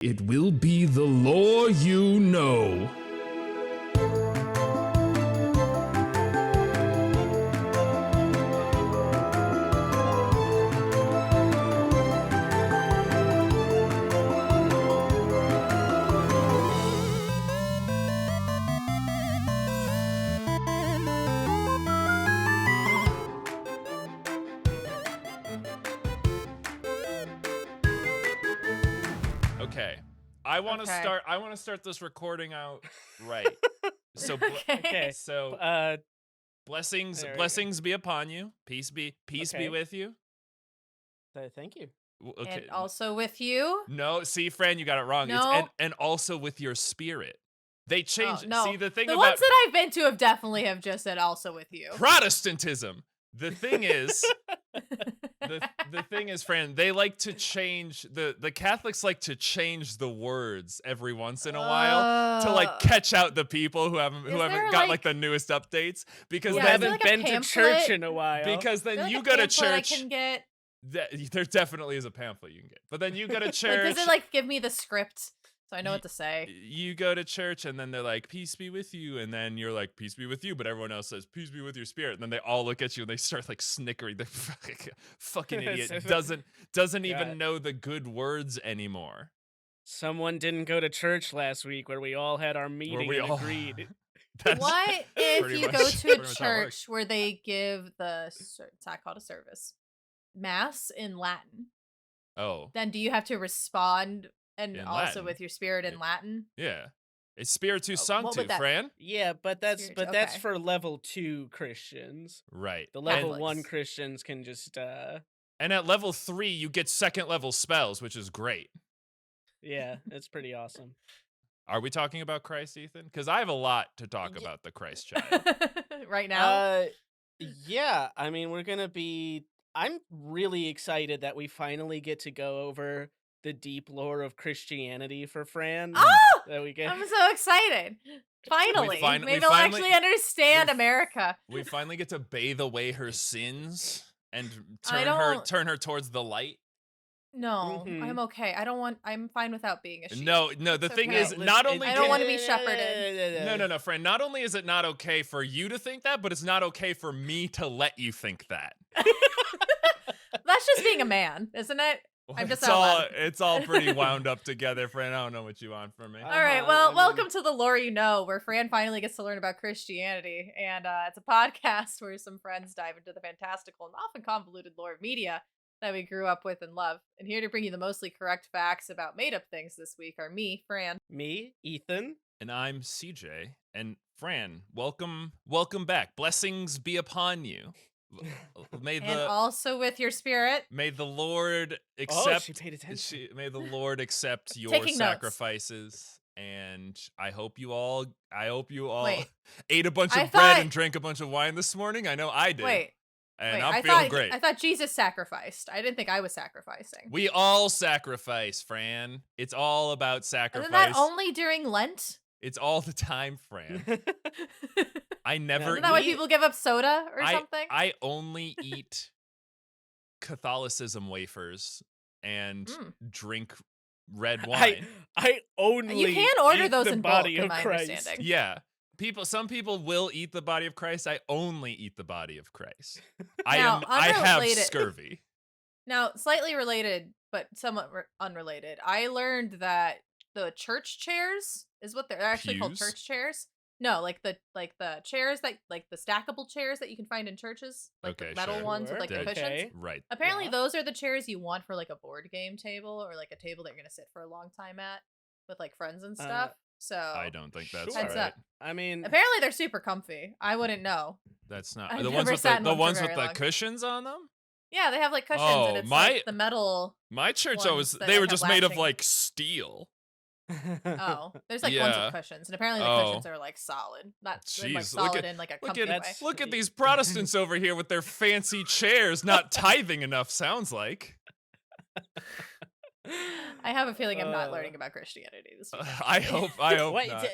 It will be the lore you know. Okay. I want to start this recording out right. So Okay. so blessings be upon you. Peace be with you. Thank you. Okay. And also with you. No, see, Fran, you got it wrong. No. It's and also with your spirit. They changed. No. See, the thing the about ones that I've been to have definitely have just said also with you. Protestantism. The thing is, the thing is, Fran, they like to change the Catholics like to change the words every once in a while to like catch out the people who haven't got like the newest updates because they they haven't like been to church in a while. Because then like you a go to pamphlet church. I can get. There definitely is a pamphlet you can get, but then you go to church. Like, does it like give me the script so I know what to say? You go to church and then they're like, "Peace be with you," and then you're like, "Peace be with you," but everyone else says, "Peace be with your spirit," and then they all look at you and they start like snickering. The fucking idiot doesn't even know the good words anymore. Someone didn't go to church last week where we all had our meeting and agreed. What if you go to a church where they give it's not called a service, mass in Latin? Oh. Then do you have to respond and In also Latin. with your spirit in Latin? Yeah. It's Spiritus what Sanctu, would that- Fran. Yeah, but that's Spiritual, that's okay. for level 2 Christians. Right. The level Catholics. 1 Christians can just And at level 3, you get second level spells, which is great. yeah, it's pretty awesome. Are we talking about Christ, Ethan? Because I have a lot to talk about the Christ child. Right now? Yeah, I mean, I'm really excited that we finally get to go over the deep lore of Christianity for Fran. Oh! That we get. I'm so excited. Finally. Maybe I'll actually understand America. We finally get to bathe away her sins and I turn her towards the light. No, I'm okay. I'm fine without being a sheep. No, the It's thing okay. is, not only I don't want to be shepherded. No, Fran. Not only is it not okay for you to think that, but it's not okay for me to let you think that. That's just being a man, isn't it? I'm just it's all pretty wound up together, Fran. I don't know what you want from me. All right, well, welcome to the Lore You Know, where Fran finally gets to learn about Christianity. And it's a podcast where some friends dive into the fantastical and often convoluted lore of media that we grew up with and love. And here to bring you the mostly correct facts about made-up things this week are me, Fran. Me, Ethan. And I'm CJ. And Fran, welcome back. Blessings be upon you. And also with your spirit. May the Lord accept. She paid attention. May the Lord accept your Taking sacrifices. And I hope you all Wait, ate a bunch of bread and drank a bunch of wine this morning. I know I did. I'm feeling great. I thought Jesus sacrificed. I didn't think I was sacrificing. We all sacrifice, Fran. It's all about sacrifice. Isn't that only during Lent? It's all the time, Fran. I never. Isn't that why people give up soda or something? I only eat Catholicism wafers and drink red wine. I only. You can order eat those the in bulk, body in of my Christ. understanding. Yeah. Some people will eat the body of Christ. I only eat the body of Christ. I have scurvy. Now, slightly related, but somewhat unrelated. I learned that the church chairs is what they're actually called. Church chairs. No, like the chairs that like the stackable chairs that you can find in churches, like the metal ones with like the cushions. Right. Apparently, those are the chairs you want for like a board game table or like a table that you're gonna sit for a long time at with like friends and stuff. So I don't think that's sure. right. I mean, apparently they're super comfy. I wouldn't know. That's not I've the never ones with sat in the one for ones with very the long. cushions on them. Yeah, they have like cushions, and it's like the metal. My church ones always that they were have just made of latching. like steel. Oh, there's like ones with cushions, and apparently the cushions are like solid, not like solid in like a comfy way. Look at these Protestants over here with their fancy chairs, not tithing enough. Sounds like. I have a feeling I'm not learning about Christianity this week. I hope Wait, not.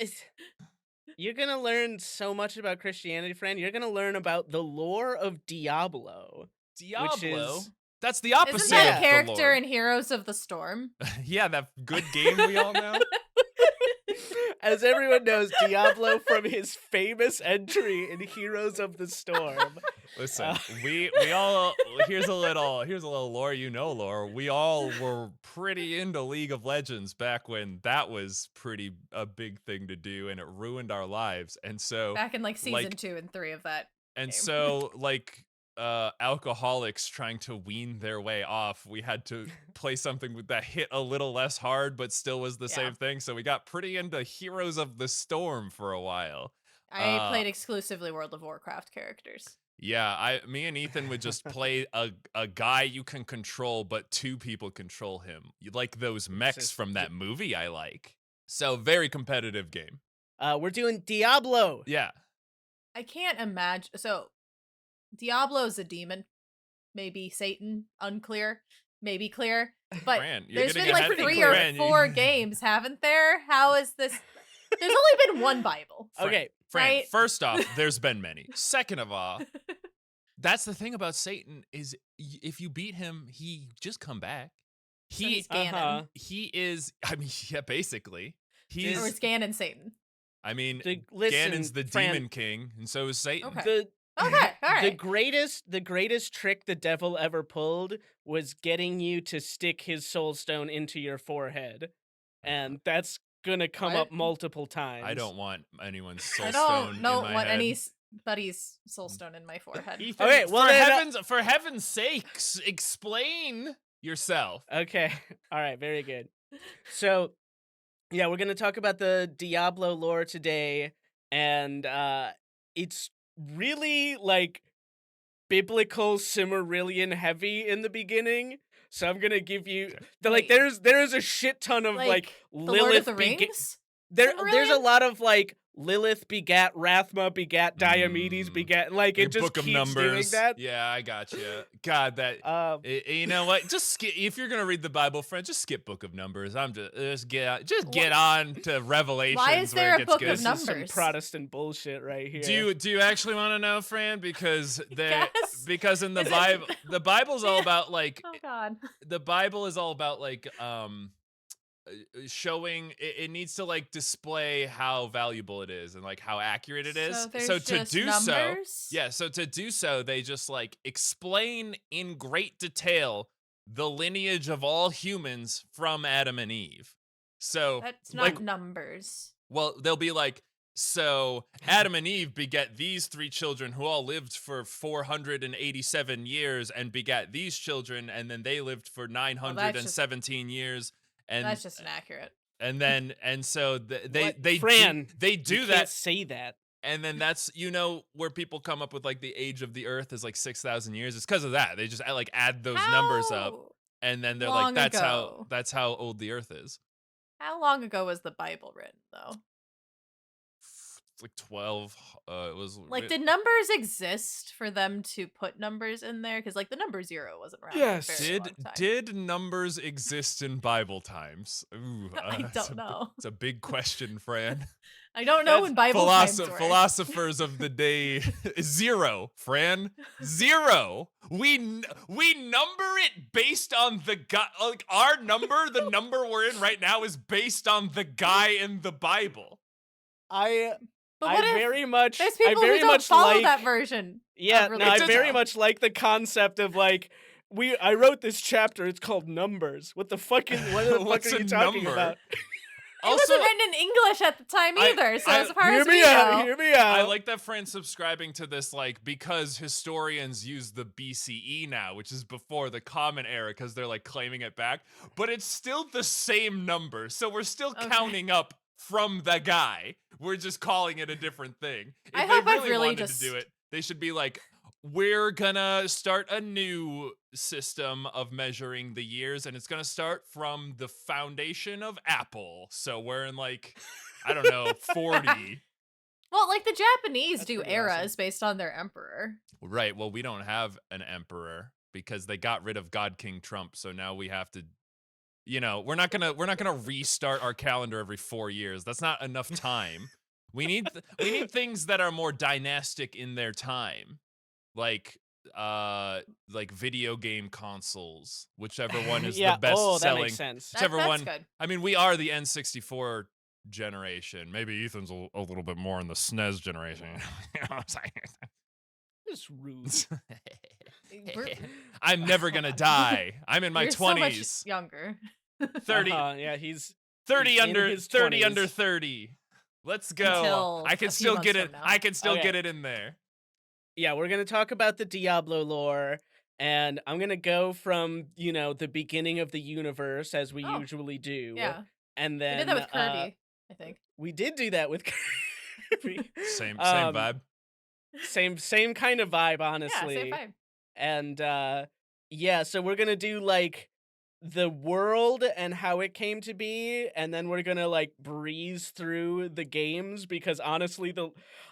You're gonna learn so much about Christianity, friend. You're gonna learn about the lore of Diablo. Diablo? That's the opposite Isn't that of a the character lore. in Heroes of the Storm? Yeah, that good game we all know. As everyone knows, Diablo from his famous entry in Heroes of the Storm. Listen, we all here's a little lore, lore. We all were pretty into League of Legends back when that was a big thing to do, and it ruined our lives. And so Back in like season 2 and 3 of that. and game. so alcoholics trying to wean their way off, we had to play something that hit a little less hard but still was the same thing. So we got pretty into Heroes of the Storm for a while. I played exclusively World of Warcraft characters. Yeah, me and Ethan would just play a guy you can control, but 2 people control him. You like those mechs from that movie I like. So very competitive game. We're doing Diablo. Yeah. I can't imagine. So Diablo's a demon. Maybe Satan. Unclear. Maybe clear. But Fran, you're there's getting been like ahead of 3 me, or Fran. 4 games, haven't there? How is this? There's only been one Bible. Okay. Fran, right? first off, there's been many. Second of all, that's the thing about Satan is if you beat him, he just come back. He's Ganon. He is, I mean, yeah, basically. Or it's Ganon Satan. I mean, Listen, Ganon's the Fran, demon king, and so is Satan. Okay. Okay, all right. The greatest trick the devil ever pulled was getting you to stick his soul stone into your forehead. And that's gonna come up multiple times. I don't want anyone's soul I stone don't in my want head. anybody's soul stone in my forehead. Ethan, Okay, well, for heaven's sakes, explain yourself. Okay. All right, very good. So, yeah, we're going to talk about the Diablo lore today, and it's really like biblical Silmarillion heavy in the beginning. So I'm going to give you there's a shit ton of like the Lilith Lord of the Rings? there's a Silmarillion? lot of like Lilith begat Rathma begat Diomedes begat like it just Book of keeps Numbers. doing that. Yeah, I got you. God, that you know what? Just skip. If you're gonna read the Bible, friend, just skip Book of Numbers. Just get on to Revelations. Why is where there it a gets Book good. of This is some Numbers? Protestant bullshit right here. Do you actually want to know, Fran? Because Yes. because in the Is it- Bible, the Bible's all about like Oh God. the Bible is all about like showing it needs to like display how valuable it is and like how accurate it is. So there's So to just do numbers? so to do so, they just like explain in great detail the lineage of all humans from Adam and Eve. So That's not like numbers. well, they'll be like, so Adam and Eve beget these 3 children who all lived for 487 years and begat these children, and then they lived for 917 years. And That's just inaccurate. and then and so they Fran, do you that, can't say that. and then that's where people come up with like the age of the Earth is like 6,000 years. It's because of that. They just like add those numbers up, How and then they're long like, ago? that's how old the Earth is. How long ago was the Bible written, though? It's like 12. It was Like, did numbers exist for them to put numbers in there? Because, like, the number 0 wasn't around. Yes. For a very long time. Did numbers exist in Bible times? Ooh, I don't know. It's a big question, Fran. I don't know when Bible times were. Philosophers of the day. 0, Fran. 0. We number it based on the guy. Like our number, the number we're in right now, is based on the guy in the Bible. But what if very much there's people I very who don't much follow like that version? Yeah, of no, I religion, very though? much like the concept of like I wrote this chapter. It's called Numbers. What the fuck are What's you a talking number? about? It wasn't written in English at the time either, so as far Hear as me we out. know, Hear me out. I like that Fran's subscribing to this, like, because historians use the BCE now, which is before the Common Era, because they're like claiming it back. But it's still the same number, so we're still counting up from the guy. We're just calling it a different thing. If I they hope I've really really wanted just- to do it, they should be like, we're gonna start a new system of measuring the years, and it's gonna start from the foundation of Apple. So we're in like, I don't know, 40. well, like the Japanese That's do pretty eras awesome. based on their emperor. Right. Well, we don't have an emperor because they got rid of God King Trump. So now we have to, we're not gonna restart our calendar every 4 years. That's not enough time. We need things that are more dynastic in their time. Like like video game consoles, whichever one is Yeah. the best Oh, that selling. makes sense. Whichever That's one. good. I mean, we are the N64 generation. Maybe Ethan's a little bit more in the SNES generation. You know what I'm saying? It's rude. We're- I'm never gonna die. I'm in my You're so much 20s. younger. 30, Yeah, he's 30 in under his 30 under 20s. 30. Let's go. Until I can a few still months get it. from now. I can still Okay. get it in there. Yeah, we're gonna talk about the Diablo lore, and I'm gonna go from the beginning of the universe as we Oh, usually do. Yeah. And We then did that with Kirby, I think. we did do that with Kirby. Same Um, vibe. Same kind of vibe, Yeah, honestly. same vibe. And yeah, so we're gonna do like the world and how it came to be, and then we're gonna like breeze through the games because honestly,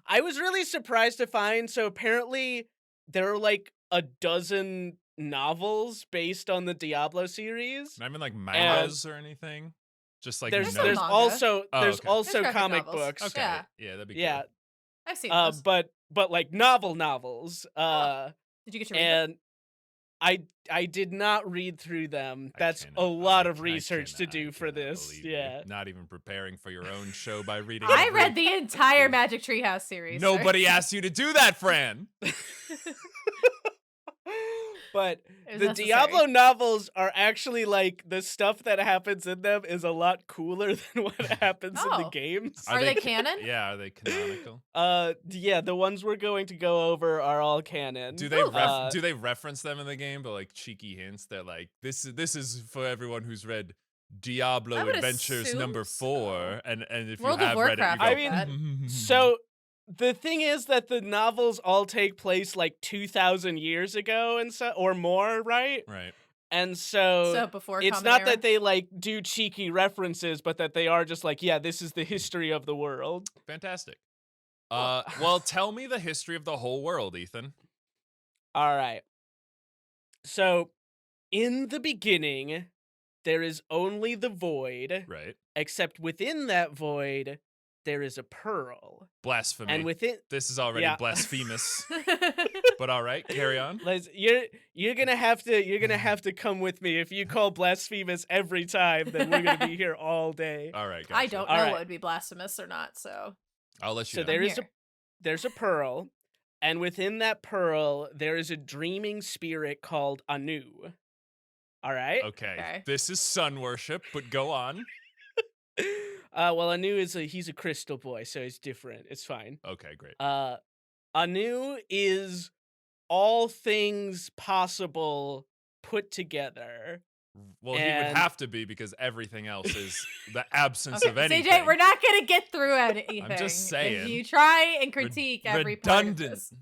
I was really surprised to find. So apparently, there are like a dozen novels based on the Diablo series. Not even like mangas or anything. Just like There's some there's manga. also Oh, there's okay. also There's graphic comic novels. books. Okay. Yeah. Yeah, that'd be Yeah, cool. I've seen those. but like novels. Did you get to read them? And I did not read through them. I That's cannot- a lot I- of I research to cannot- do I for cannot this. believe you. Yeah. Not even preparing for your own show by reading. I every- read the entire Magic Treehouse series. sir. Nobody asked you to do that, Fran. But It was the necessary. Diablo novels are actually like the stuff that happens in them is a lot cooler than what happens in the Oh. games. Are they canon? Yeah, are they canonical? Yeah, the ones we're going to go over are all canon. Do they Ooh. do they reference them in the game? But like cheeky hints. They're like, this is for everyone who's read Diablo I would Adventures assume number 4, so. and if World you of have read it, you Warcraft go, I mean, that. So the thing is that the novels all take place like 2,000 years ago and so or more, right? right. And so So before it's Common not Era? that they like do cheeky references, but that they are just like, yeah, this is the history of the world. Fantastic. Oh. Well, tell me the history of the whole world, Ethan. All right. So in the beginning, there is only the void, Right. except within that void, there is a pearl. Blasphemy. And within This is already Yeah. blasphemous. But all right, carry on. Liz, you're gonna have to come with me. If you call blasphemous every time, then we're gonna be here all day. All right, gotcha. I don't know All right. what would be blasphemous or not, so I'll let you So know. there is here. there's a pearl, and within that pearl there is a dreaming spirit called Anu. All right. Okay. This is sun worship, but go on. Well, Anu he's a crystal boy, so he's different. It's fine. Okay, great. Anu is all things possible put together. Well, he would and- have to be because everything else is the absence okay. of anything. CJ, we're not gonna get through anything. just If saying. you try and critique every part of redundant. this.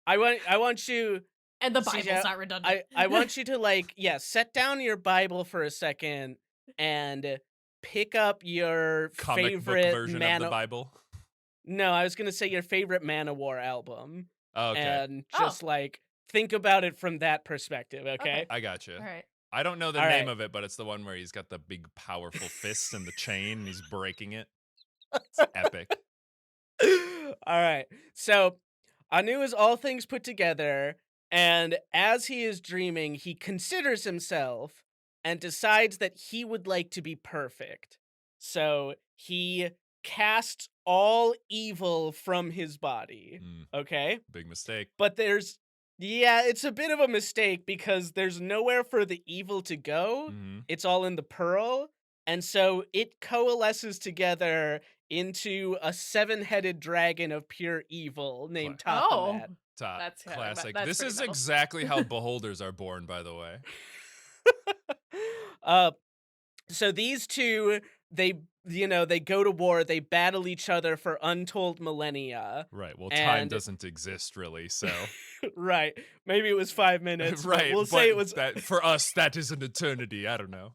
I want you. And the CJ, Bible's not redundant. I want you to set down your Bible for a second and pick up your Comic favorite book version of the Bible. No, I was gonna say your favorite Manowar album, Okay, and just think about it from that perspective. Okay. Okay. I got you. All right. I don't know the All name right. of it, but it's the one where he's got the big, powerful fist and the chain, and he's breaking it. It's epic. All right. So Anu is all things put together, and as he is dreaming, he considers himself and decides that he would like to be perfect. So he casts all evil from his body. Okay? Big mistake. But it's a bit of a mistake because there's nowhere for the evil to go. Mhm. It's all in the pearl. And so it coalesces together into a 7-headed dragon of pure evil named Oh. Tapamat. Top That's kinda- classic. that's This pretty is metal. exactly how beholders are born, by the way. So these two, they go to war, they battle each other for untold millennia. Right. Well, time And- doesn't exist really, so Right. Maybe it was 5 minutes. but right. We'll but say it was that for us. That is an eternity. I don't know.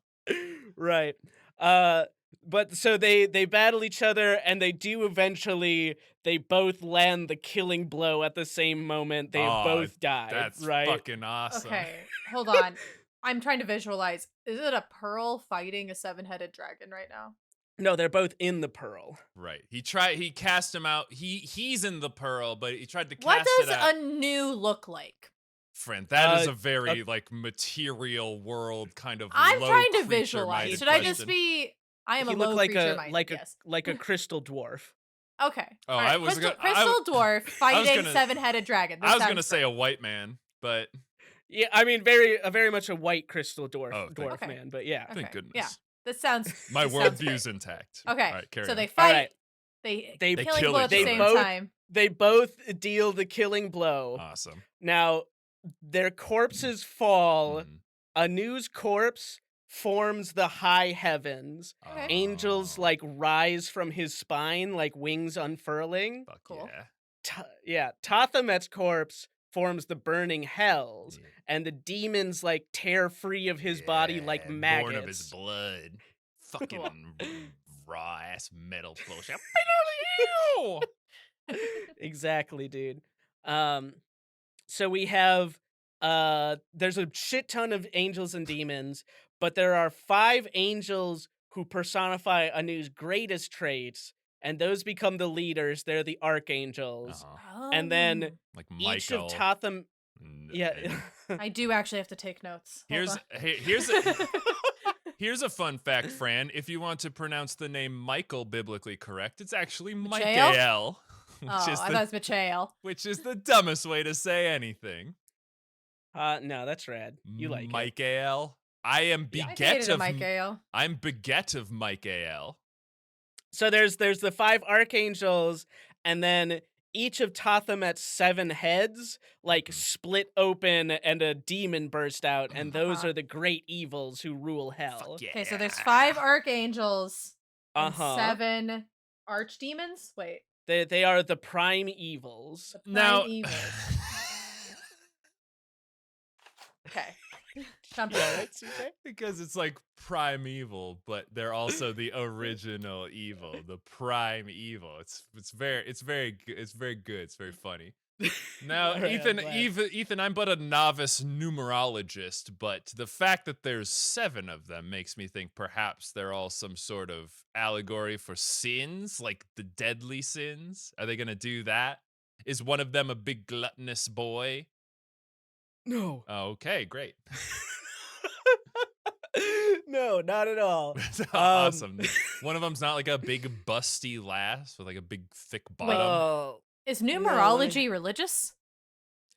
right. But so they battle each other, and they do eventually. They both land the killing blow at the same moment. They Aw, both die. That's right. fucking awesome. Okay, hold on. I'm trying to visualize. Is it a pearl fighting a 7-headed dragon right now? No, they're both in the pearl. Right. He cast him out. He's in the pearl, but he tried to cast What it does out. a new look like? Friend, that is a Uh, very like material world kind of I'm low trying to creature-minded visualize. Should I just question. be? I am he a looked low like creature a mind. like a Yes. like a crystal dwarf. Okay. Oh, All right. I was Crystal, gonna- I- crystal dwarf fighting gonna- seven-headed dragon. This I was sounds gonna say a great. white man, but Yeah, I mean very much a white crystal dwarf Oh, thank- Okay. man, but yeah. thank Okay, goodness. Yeah. This sounds. My this sounds worldview's great. intact. Okay. All right, carry So on. they All fight. right. They They killing kill blow at each the other. same both- time. They both deal the killing blow. Awesome. Now, their corpses fall. Mhm. Anu's corpse forms the high heavens. Okay. Angels Oh, like rise from his spine like wings unfurling. fuck Cool. yeah. Tathamet's corpse forms the burning hells, Yeah. and the demons like tear free of his body like Yeah, maggots. Born of his blood. Fucking raw ass metal explosion. Exactly, dude. So we have there's a shit ton of angels and demons, but there are 5 angels who personify Anu's greatest traits, and those become the leaders. They're the archangels. Uh-huh. And then Like each of Michael. Tatham and- yeah. and I do actually have to take notes. Hold here's a fun fact, Fran. If you want to pronounce the name Michael biblically correct, it's actually Michael? Michael, on. Oh, I thought it was Michael. which is the dumbest way to say anything. No, that's rad. You like it. Michael. I am Yeah, I beget hated a of Michael. I'm beget of Michael. So there's the 5 archangels, and then each of Tathamet's 7 heads like Mhm. split open and a demon burst out, and those Uh-huh. are the great evils who rule hell. Fuck yeah. Okay, so there's 5 archangels and Uh-huh. 7 archdemons. Wait, They are the prime evils. the prime Now, evils. Okay, jump Yeah, in. right, CJ? because it's like primeval, but they're also the original evil, the prime evil. It's very good. It's very good. It's very funny. Now, All right, I'm glad. Ethan, I'm but a novice numerologist, but the fact that there's 7 of them makes me think perhaps they're all some sort of allegory for sins, like the deadly sins. Are they gonna do that? Is one of them a big gluttonous boy? No. Okay, great. No, not at all. Awesome. One of them's not like a big busty lass with like a big thick bottom. Oh, Is No, numerology religious?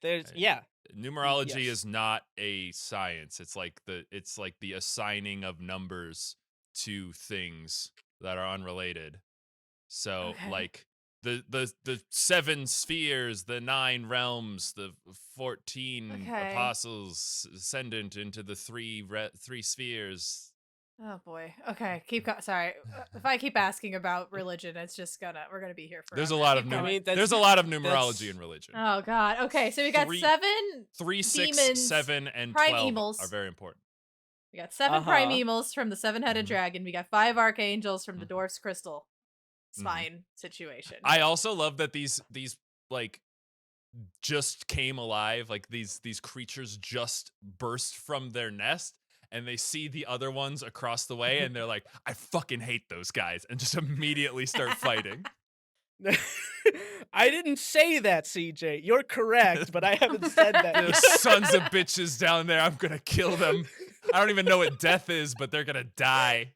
there's Hey. yeah. Numerology Yes. is not a science. It's like the assigning of numbers to things that are unrelated. So Okay. like the 7 spheres, the 9 realms, the 14 Okay. apostles ascendant into the 3 spheres. Oh boy. Okay, sorry. If I keep asking about religion, it's just we're gonna be here forever. There's a lot of Keep going. I mean, that's- there's a lot of that's- numerology in religion. Oh god. Okay, so we got 3 7. 6, demons, 7, and prime 12 evils. are very important. We got 7 prime Uh-huh. evils from the 7-headed Mhm. dragon. We got 5 archangels from the Mhm. dwarf's crystal spine situation. I also love that these like just came alive. Like these creatures just burst from their nest and they see the other ones across the way and they're like, I fucking hate those guys, and just immediately start fighting. I didn't say that, CJ. You're correct, but I haven't said that. Those yet. sons of bitches down there, I'm gonna kill them. I don't even know what death is, but they're gonna die.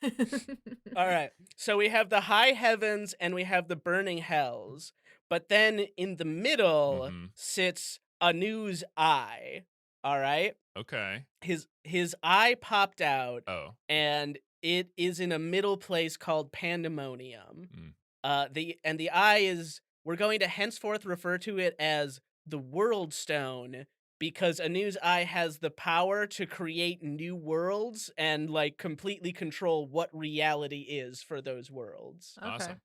All right. So we have the high heavens and we have the burning hells. But then in the middle Mhm. sits Anu's eye. All right? Okay. His eye popped out Oh. and it is in a middle place called Pandemonium. Mm. The eye is, we're going to henceforth refer to it as the World Stone, because Anu's eye has the power to create new worlds and like completely control what reality is for those worlds. Okay.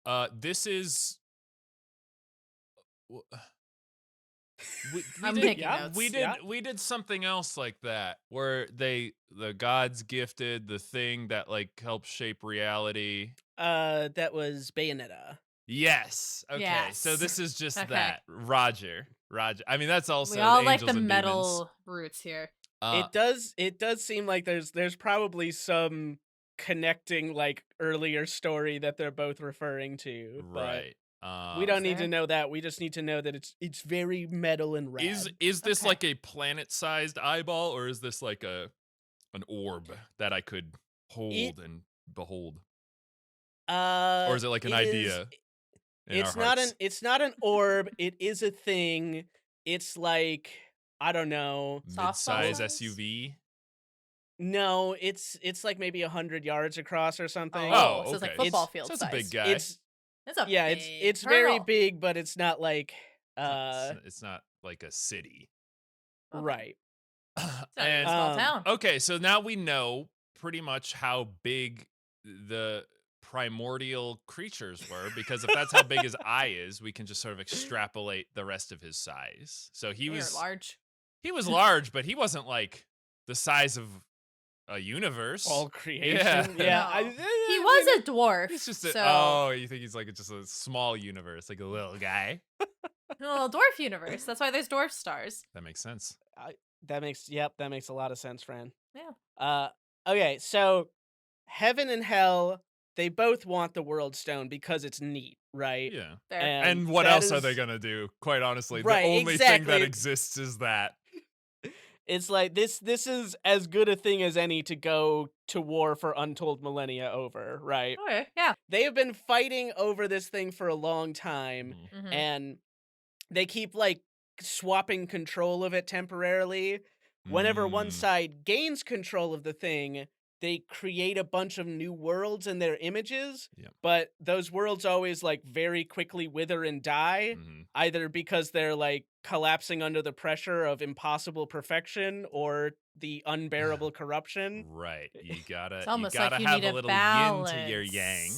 Awesome. This is. I'm did, taking notes. we did something else like that where the gods gifted the thing that like helps shape reality. That was Bayonetta. Yes. Okay. So Yes. this is just Okay. that. Roger. I mean, that's also We all the like angels the and metal roots here. demons. It does seem like there's probably some connecting like earlier story that they're both referring to. But Right. We don't need Fair. to know that. We just need to know that it's very metal and red. Is this Okay. like a planet-sized eyeball, or is this like an orb that I could hold and behold, or is it like an idea in our hearts? It's not an orb. It is a thing. It's like, I don't know. Softball Mid-size size? SUV. No, it's like maybe 100 yards across or something. Oh, So it's like okay. football It's- field So it's a big size. guy. It's a Yeah, big it's very turtle. big, but it's not like It's not like a city. Okay. right. It's not even a And small town. okay, so now we know pretty much how big the primordial creatures were, because if that's how big his eye is, we can just sort of extrapolate the rest of his size. So he They are was large. he was large, but he wasn't like the size of a universe. All creation. Yeah. Yeah. No. He was a dwarf. He's just a, so oh, you think he's like just a small universe, like a little guy? in a little dwarf universe. That's why there's dwarf stars. That makes sense. That makes a lot of sense, Fran. Yeah. Okay, so heaven and hell, they both want the world stone because it's neat, right? Yeah. Fair. And what that else are they is- gonna do? Quite honestly, Right, the only thing that exactly. exists is that. It's like this is as good a thing as any to go to war for untold millennia over, right? Okay. Yeah. They have been fighting over this thing for a long time, Mhm. Mhm. and they keep like swapping control of it temporarily. Whenever one Mm. side gains control of the thing, they create a bunch of new worlds in their images, Yep. but those worlds always like very quickly wither and die, Mhm. either because they're like collapsing under the pressure of impossible perfection or the unbearable corruption. Right. You gotta It's almost gotta like you have need a a little balance. yin to your yang.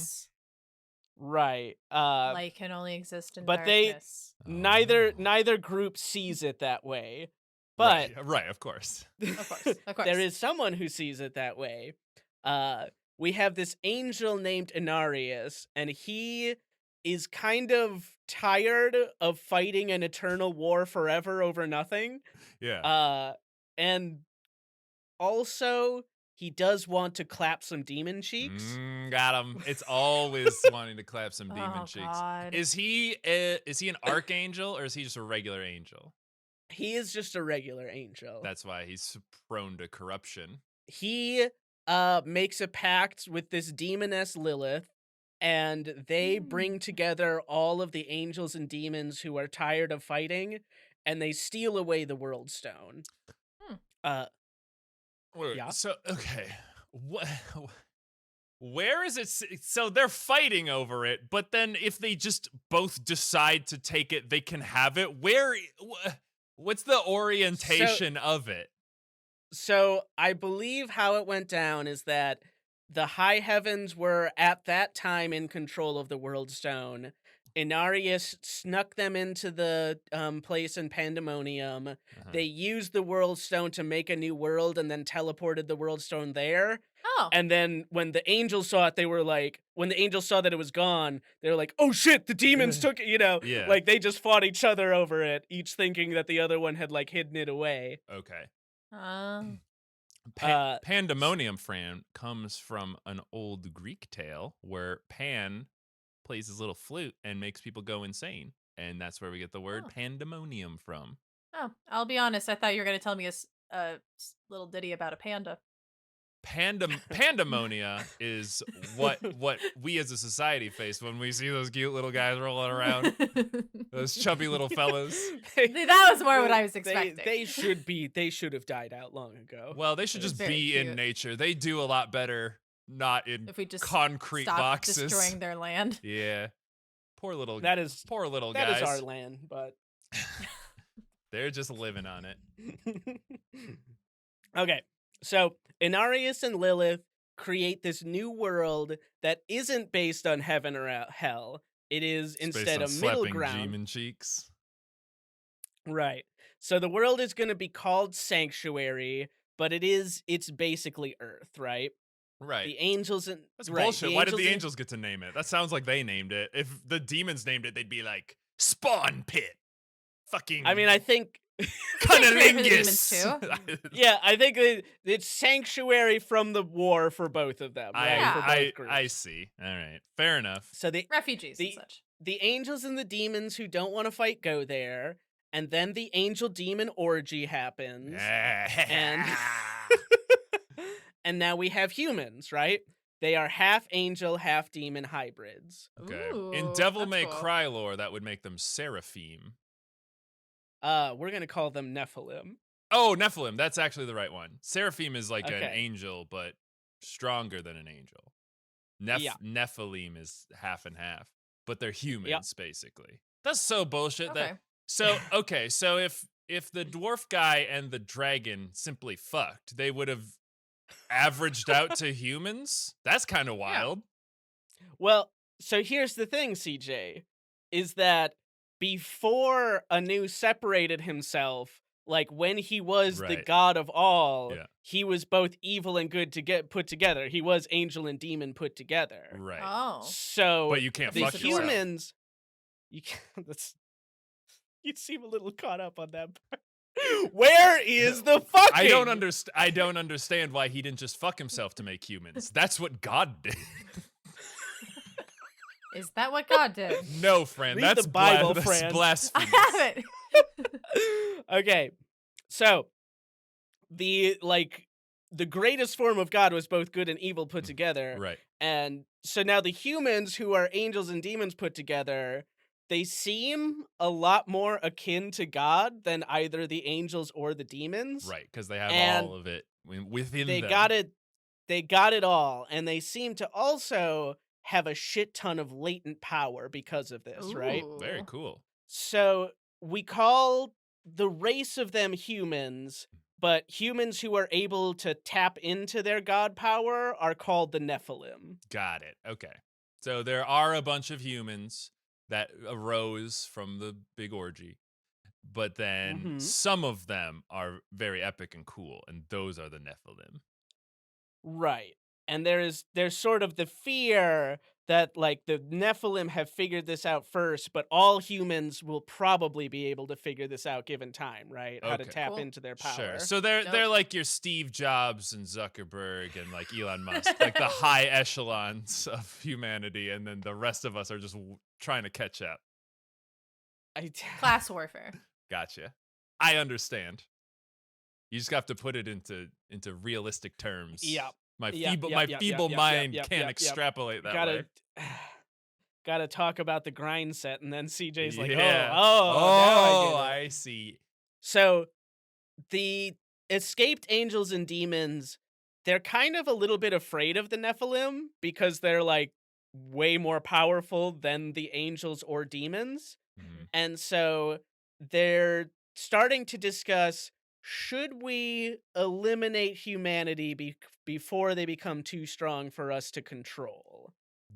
Right. Light can only exist in but they- darkness. Neither Oh. neither group sees it that way. But right, of course. Of course. Of course. there is someone who sees it that way. We have this angel named Inarius, and he is kind of tired of fighting an eternal war forever over nothing. Yeah. And also he does want to clap some demon cheeks. Got him. It's always wanting to clap some demon Oh, cheeks. God. Is he an archangel, or is he just a regular angel? He is just a regular angel. That's why he's prone to corruption. He makes a pact with this demoness Lilith, and they bring together all of the angels and demons who are tired of fighting, and they steal away the world stone. Wait, Yeah. So okay, what? Where is it? So they're fighting over it, but then if they just both decide to take it, they can have it. What's the orientation of it? So I believe how it went down is that the high heavens were at that time in control of the world stone. Inarius snuck them into the place in Pandemonium. Uh-huh. They used the world stone to make a new world and then teleported the world stone there. Oh. And then when the angels saw it, they were like, when the angels saw that it was gone, they were like, oh shit, the demons took it, Yeah. like they just fought each other over it, each thinking that the other one had like hidden it away. Okay. Pandemonium, Fran, comes from an old Greek tale where Pan plays his little flute and makes people go insane. And that's where we get the word Oh. pandemonium from. Oh, I'll be honest. I thought you were going to tell me a little ditty about a panda. Pandemonia is what we as a society face when we see those cute little guys rolling around, those chubby little fellas. That was more what I was expecting. They should have died out long ago. Well, they should just Very be in cute. nature. They do a lot better not in If we just concrete stop boxes. destroying their land. Yeah. Poor little that is guys. our land, but They're just living on it. okay. So Inarius and Lilith create this new world that isn't based on heaven or hell. It is It's instead based a on middle slapping ground. demon cheeks. Right. So the world is going to be called Sanctuary, but it's basically Earth, right? Right. The angels and That's right, bullshit. Why did the and- angels get to name it? That sounds like they named it. If the demons named it, they'd be like, Spawn Pit. Fucking I mean, I think Sanctuary for the demons, Cunnilingus. yeah, I think it's Sanctuary from the war for both of them, right? For both groups. I see. All right. Fair enough. So the Refugees The- and such. the angels and the demons who don't want to fight go there, and then the angel demon orgy happens, and and now we have humans, right? They are half angel, half demon hybrids. Okay. Ooh, In Devil that's May cool. Cry lore, that would make them seraphim. We're gonna call them Nephilim. Oh, Nephilim. That's actually the right one. Seraphim is like an Okay. angel, but stronger than an angel. Yeah. Nephilim is half and half, but they're humans basically. That's so bullshit. Okay. So if the dwarf guy and the dragon simply fucked, they would have averaged out to humans. That's kind of wild. Well, so here's the thing, CJ, is that before Anu separated himself, like when he was the Right. god of all, Yeah. he was both evil and good to get put together. He was angel and demon put together. Right. Oh. So But you can't the fuck yourself. humans, you can't. You seem a little caught up on that part. Where is the fucking? I don't understand why he didn't just fuck himself to make humans. That's what God did. Is that what God did? No, friend. Read That's the Bible, that's friend. I blasphemy. haven't. Okay, so the greatest form of God was both good and evil put together, Right. and so now the humans who are angels and demons put together, they seem a lot more akin to God than either the angels or the demons. Right, because they have And all of it within They them. got it. They got it all, and they seem to also have a shit ton of latent power because of this, right? Very Ooh. cool. So we call the race of them humans, but humans who are able to tap into their god power are called the Nephilim. Got it. Okay. So there are a bunch of humans that arose from the big orgy, but then Mhm. some of them are very epic and cool, and those are the Nephilim. Right. And there's sort of the fear that like the Nephilim have figured this out first, but all humans will probably be able to figure this out given time, right? How to Okay. tap Cool. into their power. Sure. So they're Nope. like your Steve Jobs and Zuckerberg and like Elon Musk, like the high echelons of humanity, and then the rest of us are just trying to catch up. Class warfare. Gotcha. I understand. You just have to put it into realistic terms. Yep. My Yep, feeble yep, my yep, feeble yep, mind yep, can't yep, yep. extrapolate that way. Gotta talk about the grind set, and then CJ's like, Yeah. now I get it. I see. So the escaped angels and demons, they're kind of a little bit afraid of the Nephilim because they're like way more powerful than the angels or demons. Mhm. And so they're starting to discuss, should we eliminate humanity before they become too strong for us to control?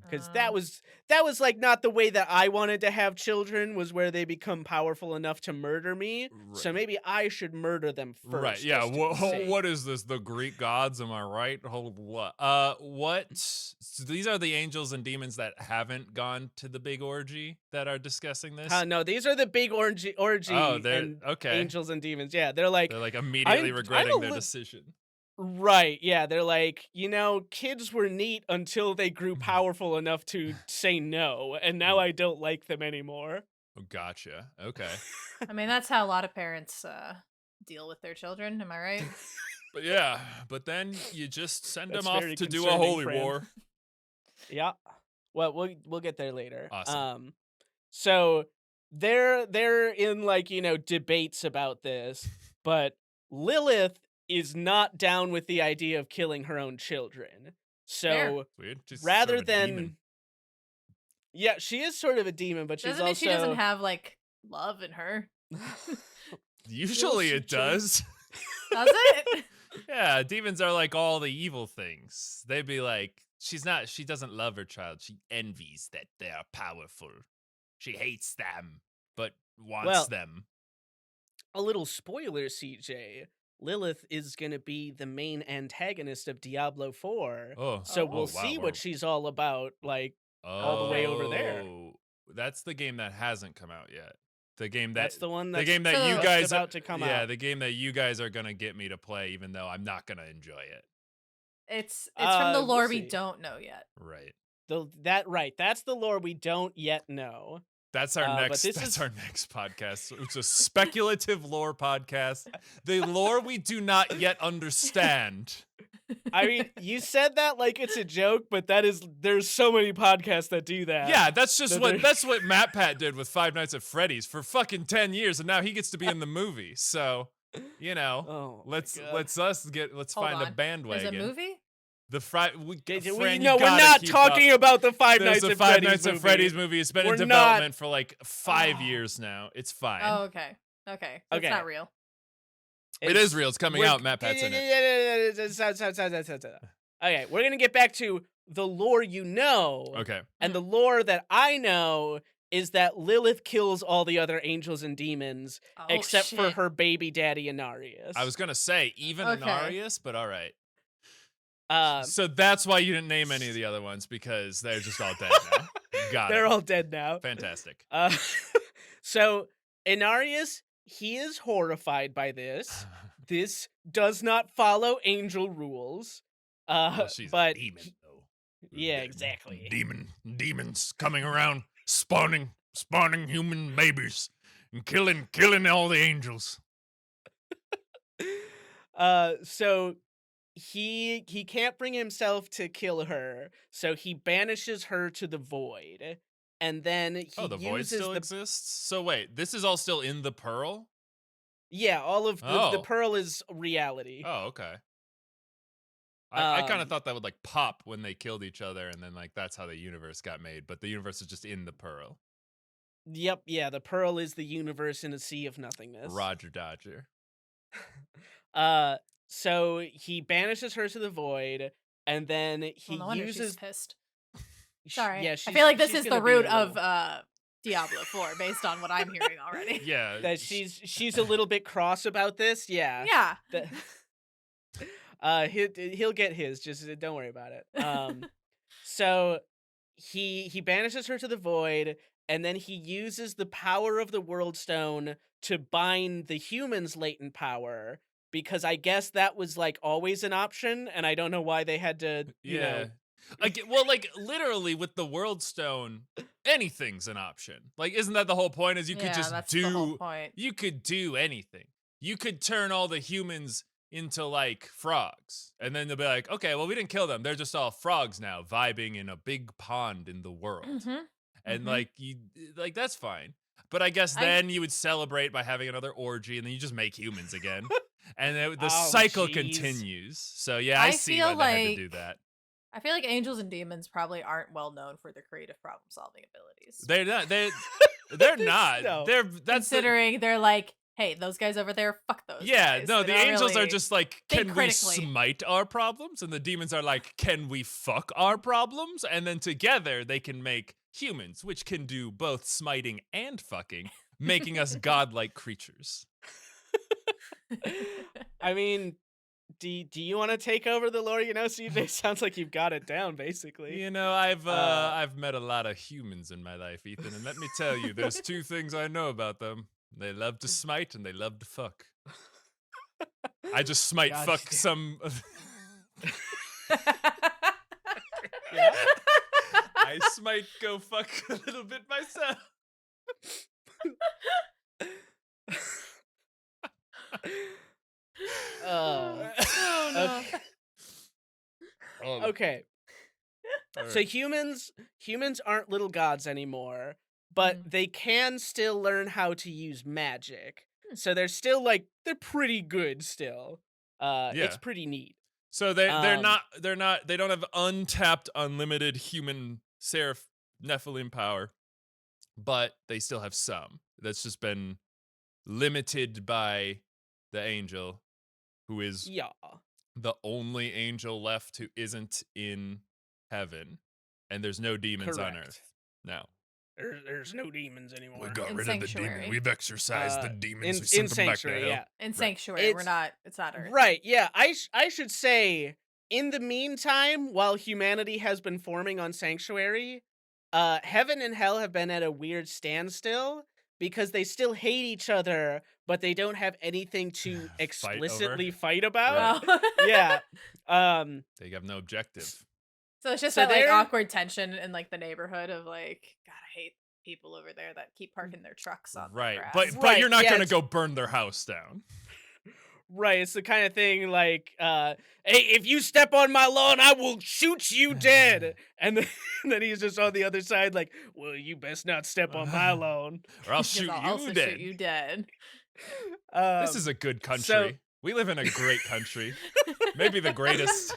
Because that was like not the way that I wanted to have children, was where they become powerful enough to murder me. So Right. maybe I should murder them first. Right. Yeah. just to be safe. What is this? The Greek gods? Am I right? What? What? So these are the angels and demons that haven't gone to the big orgy that are discussing this. No, these are the big orgy Oh, they're and okay. angels and demons. Yeah, they're like, They're like immediately I'm regretting a their li- decision. right, yeah, they're like, kids were neat until they grew powerful enough to say no, and now I don't like them anymore. Oh, gotcha. Okay. I mean, that's how a lot of parents deal with their children. Am I right? But yeah, but then you just send That's them off very to do a concerning, holy friend. war. Yeah. Well, we'll get there later. Awesome. So they're in like, debates about this, but Lilith is not down with the idea of killing her own children. So Fair. Weird. She's rather sort of a than demon. yeah, she is sort of a demon, but she's Doesn't mean also she doesn't have like love in her. Usually it does. Does it? Yeah, demons are like all the evil things. They'd be like, she doesn't love her child. She envies that they are powerful. She hates them, but wants Well, them. a little spoiler, CJ. Lilith is going to be the main antagonist of Diablo 4. Oh, So Oh, we'll wow, see we're- what she's all about, like, all the way over there. Oh, that's the game that hasn't come out yet. The game that that's the one the that's game that So- you just guys about to come yeah, out. the game that you guys are gonna get me to play, even though I'm not gonna enjoy it. It's from the lore we'll we see. don't know yet. Right. That's the lore we don't yet know. That's our but next. this That's is- our next podcast. It's a speculative lore podcast. The lore we do not yet understand. I mean, you said that like it's a joke, but there's so many podcasts that do that. Yeah, that's just So what there- that's what Matt Pat did with Five Nights at Freddy's for fucking 10 years, and now he gets to be in the movie. So, you know, Oh, my let's God. let's Hold find a on. bandwagon. There's a movie? The Fri- we, Fran, you No, we're gotta not keep talking up. about the Five There's Nights a at Five Freddy's Nights movie. at Freddy's movie. It's been We're in not- development for like 5 years now. It's fine. Oh, okay. Okay. That's Okay. not real. It is real. It's coming we're- out. Matt Pat's in it. Okay, we're gonna get back to the lore you know. Okay. And the lore that I know is that Lilith kills all the other angels and demons Oh, except for shit. her baby daddy Inarius. I was gonna say even Okay. Inarius, but all right. Um, So that's why you didn't name any of the other ones because they're just all dead now. Got they're it. all dead now. Fantastic. So Inarius, he is horrified by this. This does not follow angel rules. Well, she's but a demon, though. yeah, exactly. Demons coming around, spawning human babies, and killing all the angels. So he can't bring himself to kill her, so he banishes her to the void, and then he Oh, the void uses still the exists. So wait, this is all still in the pearl. yeah, all of the Oh. pearl is reality. Oh, okay. I kind of Um, thought that would like pop when they killed each other, and then like that's how the universe got made. But the universe is just in the pearl. Yep, yeah, the pearl is the universe in a sea of nothingness. Roger Dodger. So he banishes her to the void, and then he Well, no wonder uses she's pissed. sh- Sorry. Yeah, I she's- feel like this she's is the gonna be root a of little- Diablo 4 based on what I'm hearing already. Yeah. that she's a little bit cross about this. Yeah. Yeah. He'll get his. Just don't worry about it. So he banishes her to the void, and then he uses the power of the World Stone to bind the humans' latent power, because I guess that was like always an option, and I don't know why they had to. You know, like literally with the World Stone, anything's an option. Like, isn't that the whole point? Is you could Yeah, just that's the whole do. point. You could do anything. You could turn all the humans into like frogs, and then they'll be like, okay, well, we didn't kill them. They're just all frogs now, vibing in a big pond in the world. Mhm. And Mhm. like that's fine. But I guess I- then you would celebrate by having another orgy, and then you just make humans again, and the Oh, cycle jeez. continues. So yeah, I I see feel why they had to do like- that. I feel like angels and demons probably aren't well known for their creative problem solving abilities. They're not. They're not. No. They're that's the- Considering they're like, hey, those guys over there, fuck those yeah. guys. No, They the don't angels are really just like, think can we critically. smite our problems? And the demons are like, can we fuck our problems? And then together they can make humans, which can do both smiting and fucking, making us godlike creatures. I mean, do you want to take over the lore? You know, CJ, sounds like you've got it down, basically. You know, I've met a lot of humans in my life, Ethan, and let me tell you, there's two things I know about them. They love to smite and they love to fuck. I just smite Gosh fuck damn. some Yeah? I smite go fuck a little bit myself. Oh, Oh, no. okay. Oh, Okay. all So right. humans aren't little gods anymore, but they can still learn how to use magic. So they're still like they're pretty good still. It's Yeah. pretty neat. So they're Um, not they don't have untapped unlimited human seraph Nephilim power, but they still have some. That's just been limited by the angel, who is Yeah. the only angel left who isn't in heaven, and there's no demons on Correct. earth now. There's no demons anymore. got In rid of the demon. Sanctuary. We've exorcised the In, demons. We in sent them back to Sanctuary, hell. yeah. In Right. Sanctuary, it's not Earth. Right, yeah. I should say, in the meantime, while humanity has been forming on Sanctuary, heaven and hell have been at a weird standstill because they still hate each other, but they don't have anything to Fight explicitly over? fight about. Oh. Yeah. They have no objective. So it's just So that like they're awkward tension in like the neighborhood of like, God, I hate people over there that keep parking their trucks on the Right. grass. But you're Right, not yeah, gonna it's go burn their house down. right. It's the kind of thing like, hey, if you step on my lawn, I will shoot you dead. And then, then he's just on the other side, like, well, you best not step on my lawn. Or I'll Because shoot I'll you also dead. shoot you dead. This is Um, a good so country. We live in a great country. Maybe the greatest.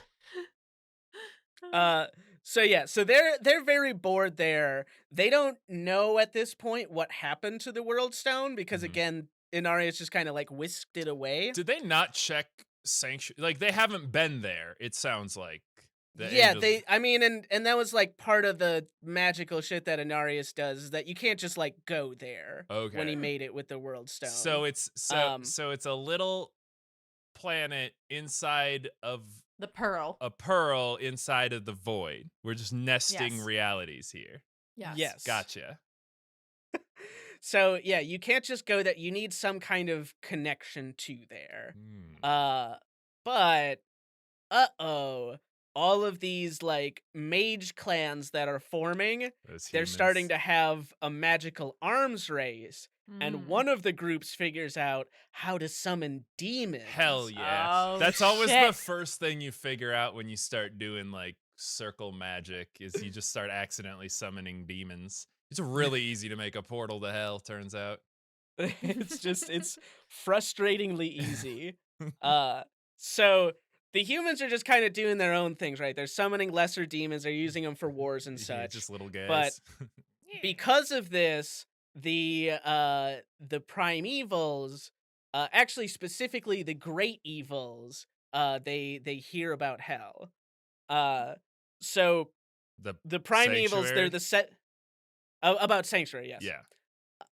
Uh so yeah, so they're very bored there. They don't know at this point what happened to the World Stone because Mhm. again, Inarius just kind of like whisked it away. Did they not check sanctuary? Like they haven't been there. It sounds like the Yeah, angels. I mean and that was like part of the magical shit that Inarius does is that you can't just like go there when he Okay. made it with the World Stone. So it's Um so it's a little planet inside of The pearl. a pearl inside of the void. We're just nesting Yes. realities here. Yes. Gotcha. So yeah, you can't just go there. You need some kind of connection to there. Hmm. But all of these like mage clans that are forming, Those they're starting humans. to have a magical arms race, and Mm. one of the groups figures out how to summon demons. Hell yeah. Oh, That's always the shit. first thing you figure out when you start doing like circle magic is you just start accidentally summoning demons. It's really easy to make a portal to hell, turns out. It's frustratingly easy. So the humans are just kind of doing their own things, right? They're summoning lesser demons, they're using them for wars and Yeah, such. just little But guys. because of this, the primevals, actually specifically the great evils, they hear about hell. So the the primevals, they're sanctuary. the set about sanctuary, yes.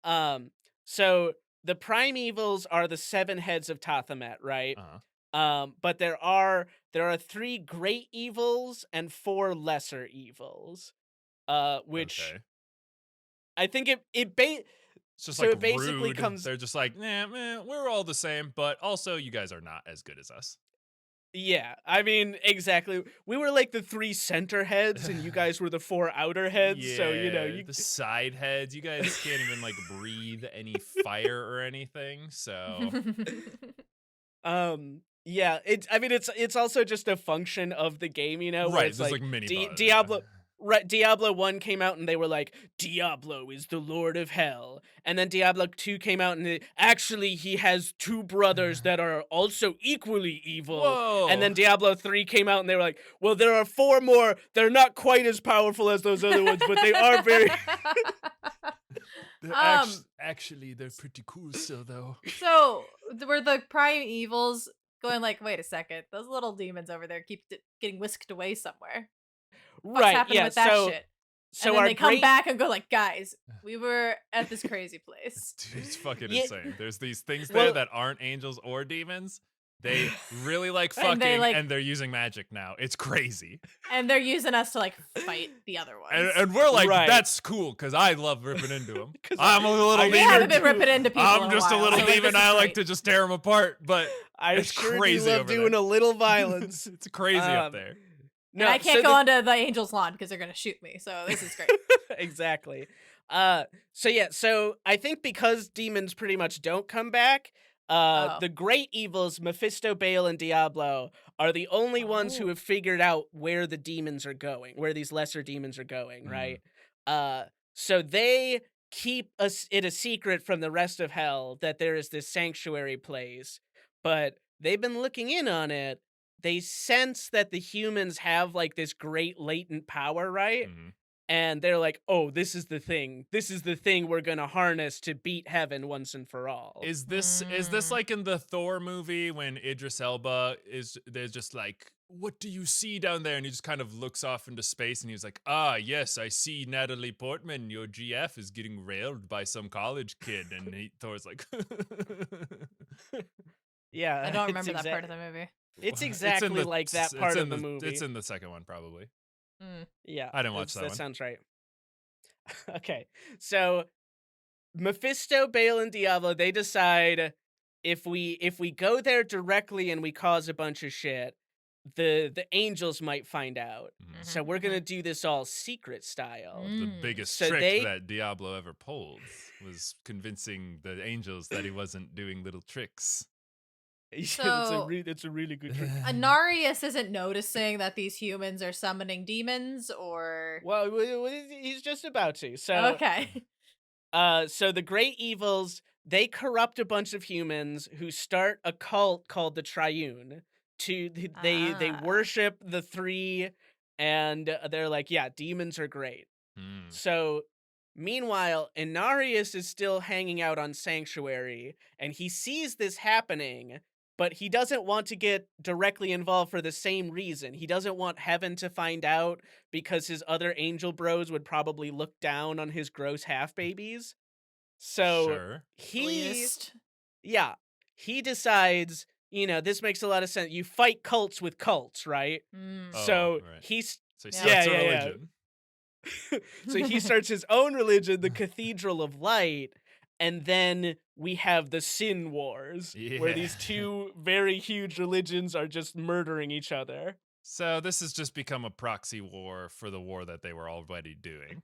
Yeah. So the primevals are the seven heads of Tathamet, right? Uh-huh. But there are 3 great evils and 4 lesser evils. Which Okay. I think it It's just so like it basically rude. comes They're just like, nah, man, we're all the same, but also you guys are not as good as us. yeah, I mean exactly. We were like the 3 center heads and you guys were the 4 outer heads, so you know, Yeah, the side heads. You guys can't even like breathe any fire or anything. So yeah, it's also just a function of the game, you know, where right, it's there's like like mini boss. Diablo Diablo 1 came out and they were like, Diablo is the Lord of Hell. And then Diablo 2 came out and actually he has 2 brothers that are also equally evil. Whoa. And then Diablo 3 came out and they were like, well, there are 4 more. They're not quite as powerful as those other ones, but they are very... Actually, they're pretty cool still, though. So were the prime evils going like, wait a second, those little demons over there keep getting whisked away somewhere. What's Right, happening yeah, with that so... shit? So And then our they come great... back and go like, guys, we were at this crazy place. Dude, it's fucking Yeah. insane. There's these things there Well- that aren't angels or demons. They really like And fucking, they, like- and they're using magic now. It's crazy. And they're using us to like fight the other ones. And we're like, Right. that's cool, because I love ripping into them. 'Cause I'm a little I we haven't demon. been ripping into people in I'm a just a while, little so, like, demon. this is I like great. to just tear them apart, but I it's sure do crazy love over doing there. a little violence. It's crazy up Um, there. No, And I can't so go the- onto the angel's lawn because they're gonna shoot me. So this is great. Exactly. So I think because demons pretty much don't come back, Oh. the great evils, Mephisto, Baal, and Diablo, are the only ones who Oh. have figured out where the demons are going, where these lesser demons are going, Mhm. right? So they keep it a secret from the rest of hell that there is this sanctuary place, but they've been looking in on it. They sense that the humans have like this great latent power, right? Mhm. And they're like, oh, this is the thing. This is the thing we're gonna harness to beat heaven once and for all. Is this Mm. like in the Thor movie when Idris Elba there's just like, what do you see down there? And he just kind of looks off into space and he's like, ah, yes, I see Natalie Portman, your GF is getting railed by some college kid. And Thor's like, Yeah, I don't remember that part of the movie. It's in exactly the- like that it's part in of the movie. It's in the second one, probably. Mm. Yeah, I didn't watch that that one. sounds right. Okay, so Mephisto, Baal, and Diablo, they decide if we go there directly and we cause a bunch of shit, the angels might find out. Mhm. So we're gonna do this all secret style. The Mm. biggest So trick they- that Diablo ever pulled was convincing the angels that he wasn't doing little tricks. So- It's a really good trick. Anarius isn't noticing that these humans are summoning demons, or Well, he's just about to. So okay. So the great evils, they corrupt a bunch of humans who start a cult called the Triune. They Ah. worship the three, and they're like, yeah, demons are great. Hmm. So meanwhile, Inarius is still hanging out on Sanctuary, and he sees this happening, but he doesn't want to get directly involved for the same reason. He doesn't want Heaven to find out because his other angel bros would probably look down on his gross half babies. So Sure. he Elitist. yeah, he decides, this makes a lot of sense. You fight cults with cults, right? Mm. Oh, So right. he's So he Yeah. starts Yeah, a yeah, yeah. religion. so he starts his own religion, the Cathedral of Light, and then we have the Sin Wars, where these Yeah. two very huge religions are just murdering each other. So this has just become a proxy war for the war that they were already doing.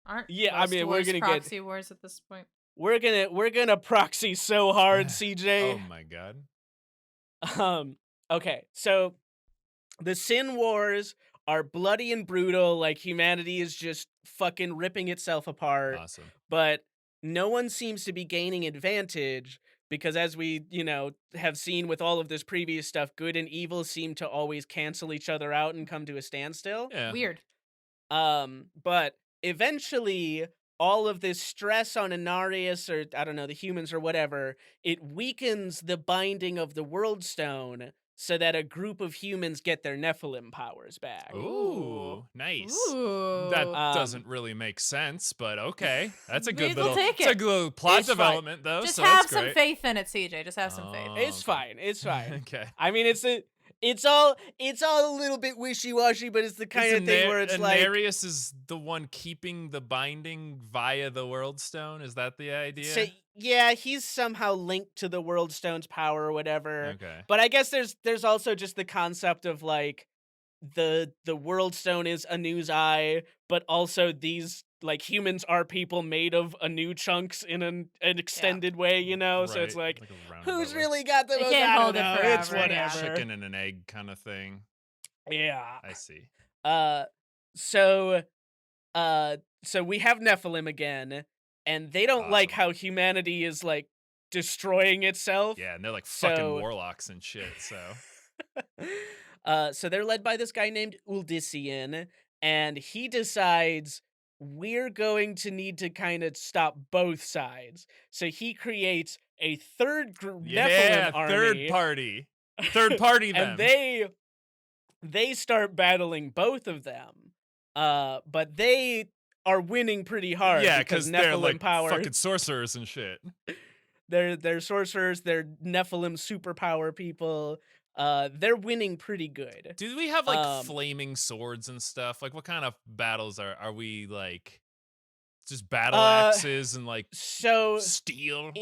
Aren't Yeah, I most mean, we're wars gonna get- proxy wars at this point. We're gonna proxy so hard, CJ. Oh my god. Okay, so the Sin Wars are bloody and brutal, like humanity is just fucking ripping itself apart. Awesome. But no one seems to be gaining advantage because, as we, have seen with all of this previous stuff, good and evil seem to always cancel each other out and come to a standstill. Yeah. Weird. But eventually, all of this stress on Inarius, or I don't know, the humans or whatever, it weakens the binding of the World Stone so that a group of humans get their Nephilim powers back. Ooh, nice. Ooh. That Um, doesn't really make sense, but okay. That's a good We'll little, take it's a it. good little plot It's fine. development, though. Just so have that's some great. faith in it, CJ. Just have some faith. Oh, It's okay. fine. It's fine. Okay. I mean, it's all a little bit wishy-washy, but it's the kind of thing where it's like, Anarius is the one keeping the binding via the World Stone. Is that the idea? so, yeah, he's somehow linked to the World Stone's power or whatever. Okay. But I guess there's also just the concept of like the World Stone is Anu's eye, but also these like humans are people made of Anu chunks in an extended way, So it's Right, like a roundabout who's way. really got the They most? can't I don't hold it know. It's forever, yeah. whatever. Chicken and an egg kind of thing. Yeah. I see. So we have Nephilim again, and they don't like Awesome. how humanity is like destroying itself. Yeah, and they're like So- fucking warlocks and shit. So So they're led by this guy named Uldisian, and he decides we're going to need to kind of stop both sides. So he creates a third yeah, Nephilim third army, party them. and they start battling both of them. But they are winning pretty hard. yeah, because because they're Nephilim like power. fucking sorcerers and shit. They're sorcerers. They're Nephilim superpower people. They're winning pretty good. Do we have like Um, flaming swords and stuff? Like, what kind of battles are we like? Just battle Uh, axes and like So steel.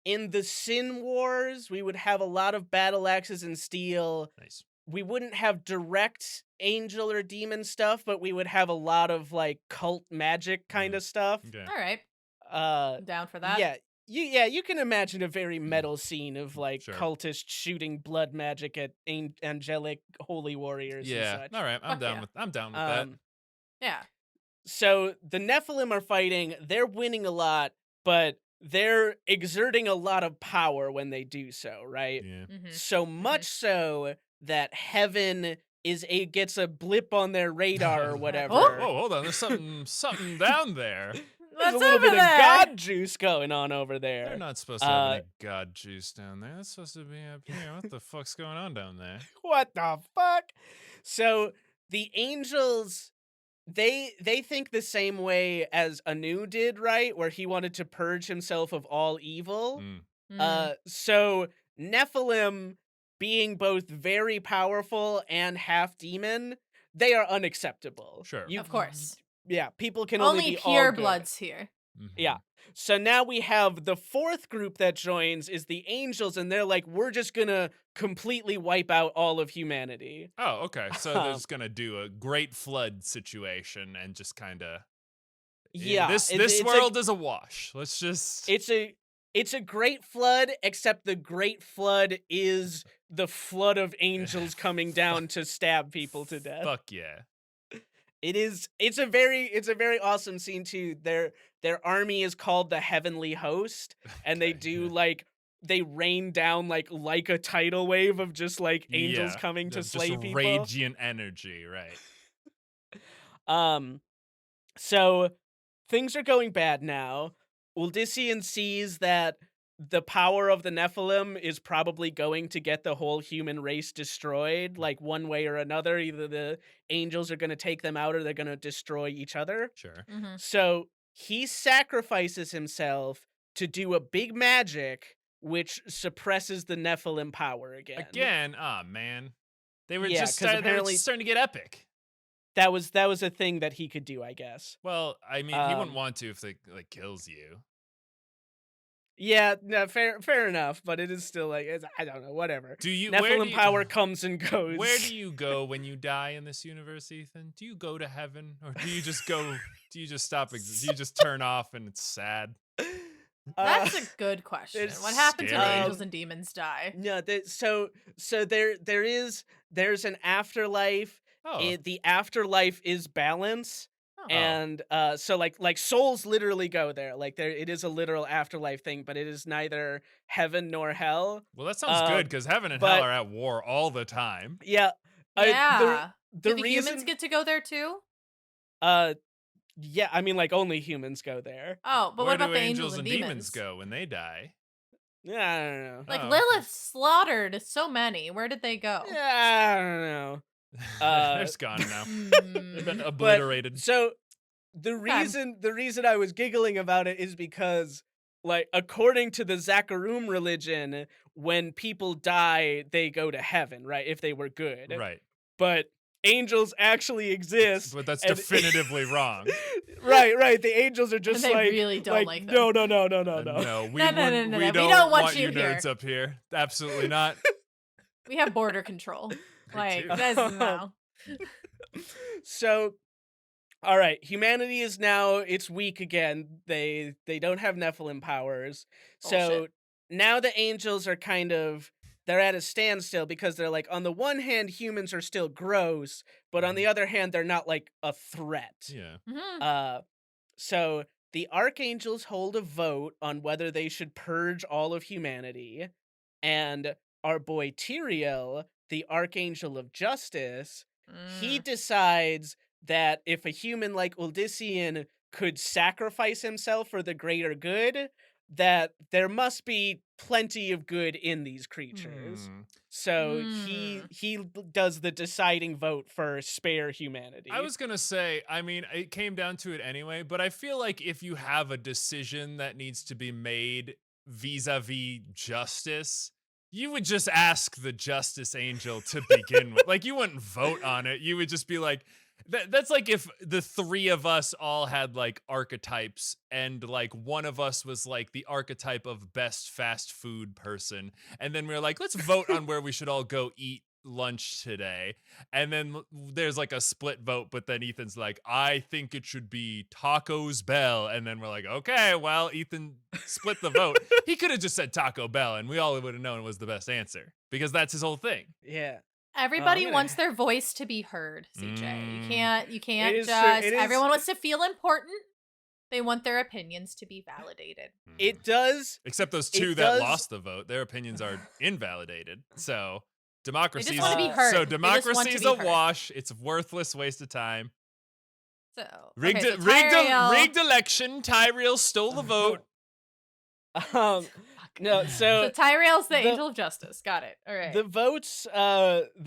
in the Sin Wars, we would have a lot of battle axes and steel. Nice. We wouldn't have direct angel or demon stuff, but we would have a lot of like cult magic kind of stuff. Okay. All right. Uh, I'm down for that. yeah. You can imagine a very metal scene of like Sure. cultists shooting blood magic at angelic holy warriors Yeah. and such. All right. I'm Fuck down yeah. with. I'm down with that. Yeah. So the Nephilim are fighting, they're winning a lot, but they're exerting a lot of power when they do so, right? Yeah. Mm-hmm. So much so that Heaven gets a blip on their radar or whatever. Oh, hold on. There's something down there. There's What's a little over bit there? of god juice going on over there. They're not supposed to have any god juice down there. That's supposed to be up here. What the fuck's going on down there? What the fuck? So the angels, they think the same way as Anu did, right? Where he wanted to purge himself of all evil. Mm. So Nephilim, being both very powerful and half demon, they are unacceptable. Sure. You- Of course. Yeah, people can only Only be all pure good. bloods here. Yeah. So now we have the fourth group that joins is the angels, and they're like, we're just gonna completely wipe out all of humanity. Oh, okay. So they're Um, just gonna do a great flood situation and just kind of yeah, this world is a wash. Let's just it's a great flood, except the great flood is the flood of angels coming down to stab people to death. fuck yeah. It's a very awesome scene too. Their army is called the Heavenly Host, and they Okay, do yeah. like they rain down like a tidal wave of just like angels Yeah, coming to of slay just people. radiant energy, right? So things are going bad now. Uldyssian sees that the power of the Nephilim is probably going to get the whole human race destroyed, like one way or another. Either the angels are going to take them out or they're going to destroy each other. Sure. Mm-hmm. So he sacrifices himself to do a big magic which suppresses the Nephilim power again. Again, oh man. They were Yeah, just 'cause apparently- starting to get epic. That was a thing that he could do, I guess. Well, I mean, he wouldn't Um, want to if they like kills you. Yeah, no, fair enough, but it is still like I don't know, whatever. Do you Nephilim power comes and goes. Where do you go when you die in this universe, Ethan? Do you go to heaven or do you just go do you just stop do you just turn off and it's sad? That's a good question. it's What happens when scary. angels and demons die? No, so there's an afterlife. Oh. The afterlife is balance. Oh. And so like souls literally go there. Like there it is a literal afterlife thing, but it is neither heaven nor hell. Well, that sounds good because heaven and but- hell are at war all the time. Yeah. Yeah. The Do the reason humans get to go there too? yeah, I mean like only humans go there. Oh, but Where what about do the angels and demons go when they die? Yeah, I don't know. Like Oh. Lilith slaughtered so many. Where did they go? Yeah, I don't know. They're just gone now. They've been Hmm. obliterated. So the reason I was giggling about it is because like according to the Zakarum religion, when people die, they go to heaven, right? If they were good. Right. But angels actually exist. But that's and- definitively wrong. Right. The angels are just they like really don't like them. No. No, No, we we don't don't want want you you here. nerds up here. Absolutely not. We have border control. Like, too. that's no. So all right, humanity is now it's weak again. They don't have Nephilim powers. So Bullshit. now the angels are they're at a standstill because they're like on the one hand humans are still gross, but on the other hand they're not like a threat. Yeah. Mhm. So the archangels hold a vote on whether they should purge all of humanity, and our boy Tyrael, the archangel of justice, he Mm. decides that if a human like Uldyssian could sacrifice himself for the greater good, that there must be plenty of good in these creatures. Hmm. So he does the deciding vote for spare humanity. I was going to say, I mean, it came down to it anyway, but I feel like if you have a decision that needs to be made vis-a-vis justice, you would just ask the justice angel to begin with. Like, you wouldn't vote on it. You would just be like, that's like if the three of us all had like archetypes and like one of us was like the archetype of best fast food person. And then we were like, let's vote on where we should all go eat lunch today. And then there's like a split vote, but then Ethan's like, I think it should be Taco's Bell. And then we're like, okay, well, Ethan split the vote. He could have just said Taco Bell and we all would have known it was the best answer because that's his whole thing. Yeah. Everybody gonna- wants their voice to be heard, CJ. Mm. You can't is true. just It is- everyone wants to feel important. They want their opinions to be validated. It does. Except those It two that does- lost the vote, their opinions are invalidated. So democracy want to be heard. So They just want to democracy's be a heard. wash. It's a worthless waste of time. So Rigged, okay, so rigged, Tyrael- rigged election. Tyrell stole the vote. No, So Tyrael's the the- angel of justice. Got it. All right. the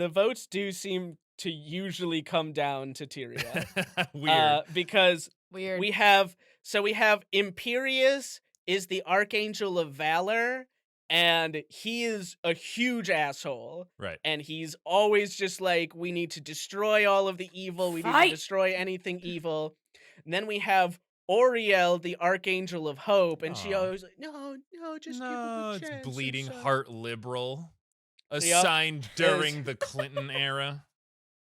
votes do seem to usually come down to Tyrael. Weird. Because Weird. we have Imperius is the archangel of valor, and he is a huge asshole. Right. And he's always just like, we need to destroy all of the evil. We need Fight. to destroy anything evil. And then we have Oriel, the Archangel of Hope, and she Aw. always like, no, just give him a it's chance. bleeding and heart liberal. Yep. Assigned during the Clinton era.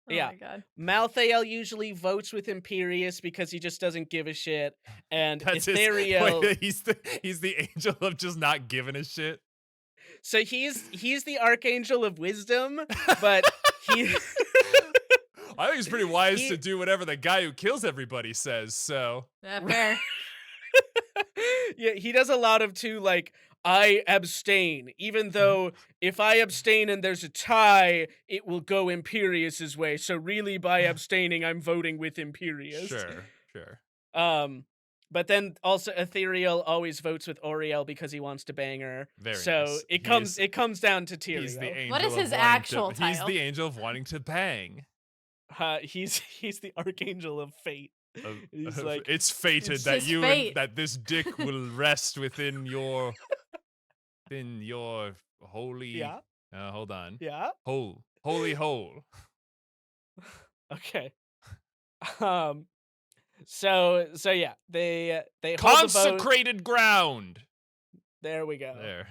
Oh Yeah. my god. Malthael usually votes with Imperius because he just doesn't give a shit, and That's Ithariel. wait, he's the angel of just not giving a shit. So he's the Archangel of Wisdom, but he. I think it's pretty wise to do whatever the guy who kills everybody says. So Fair. Yeah, he does a lot of like, I abstain, even though if I abstain and there's a tie, it will go Imperius's way. So really, by abstaining, I'm voting with Imperius. Sure. But then also Ethereal always votes with Oriel because he wants to bang her. Very so nice. it comes down to Tyrael. He's the angel. What is of his wanting actual to, He's title? the angel of wanting to bang. He's the Archangel of Fate. He's like, it's fated it's that just you fate. that this dick will rest within your holy. Yeah. Hold on. Yeah. Holy hole. Okay. So yeah, they hold the vote. Consecrated ground. There we go. There.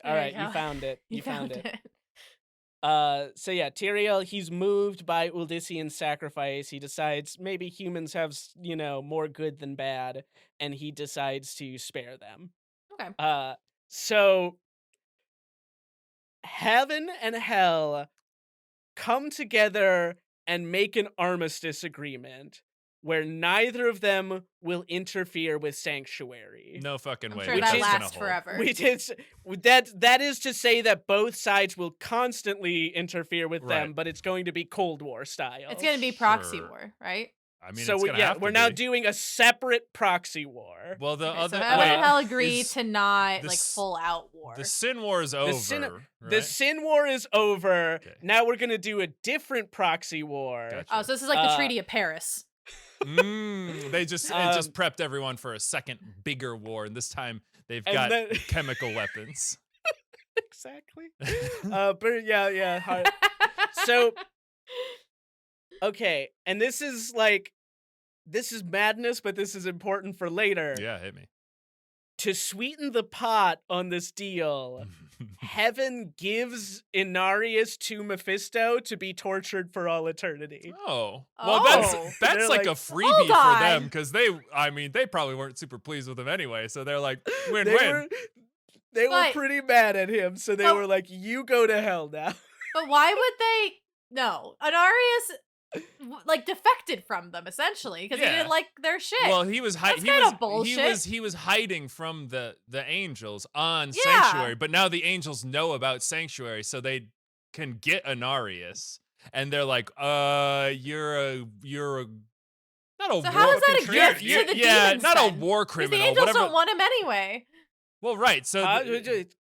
All There right, you go. you found it. You found it. it. So yeah, Tyrael, he's moved by Uldyssian's sacrifice. He decides maybe humans have, more good than bad, and he decides to spare them. Okay. So heaven and hell come together and make an armistice agreement where neither of them will interfere with Sanctuary. No fucking I'm way. sure Which that is lasts forever. That is to say that both sides will constantly interfere with them, Right. but it's going to be Cold War style. It's gonna be proxy Sure. war, right? I mean, So it's gonna have to we're now be. doing a separate proxy war. Well, the Okay, other so heaven and hell wait, agree is to not the like s- full out war. the sin war is over. The right? Sin War is over. Okay. Now we're gonna do a different proxy war. Gotcha. Oh, so this is like the Uh, Treaty of Paris. They just prepped everyone for a second bigger war, and this time they've And got then- chemical weapons. Exactly. But yeah. So, okay, and this is madness, but this is important for later. Yeah, hit me. To sweeten the pot on this deal, Heaven gives Inarius to Mephisto to be tortured for all eternity. Oh, well, Oh. that's They're like like, a freebie for "Hold them on." because they probably weren't super pleased with him anyway. So they're like, They win-win. were But- pretty mad at him, so they But- were like, "You go to hell now." But why would they? No, Anarius like defected from them essentially because he Yeah. didn't like their shit. Well, he was That's he kinda was bullshit. he was hiding from the angels on Yeah. Sanctuary, but now the angels know about Sanctuary, so they can get Anarius, and they're like, you're a not a So war how is that a criminal. gift to the yeah, demons not then? a war 'Cause the criminal. angels Whatever. don't want him anyway. Well, right. So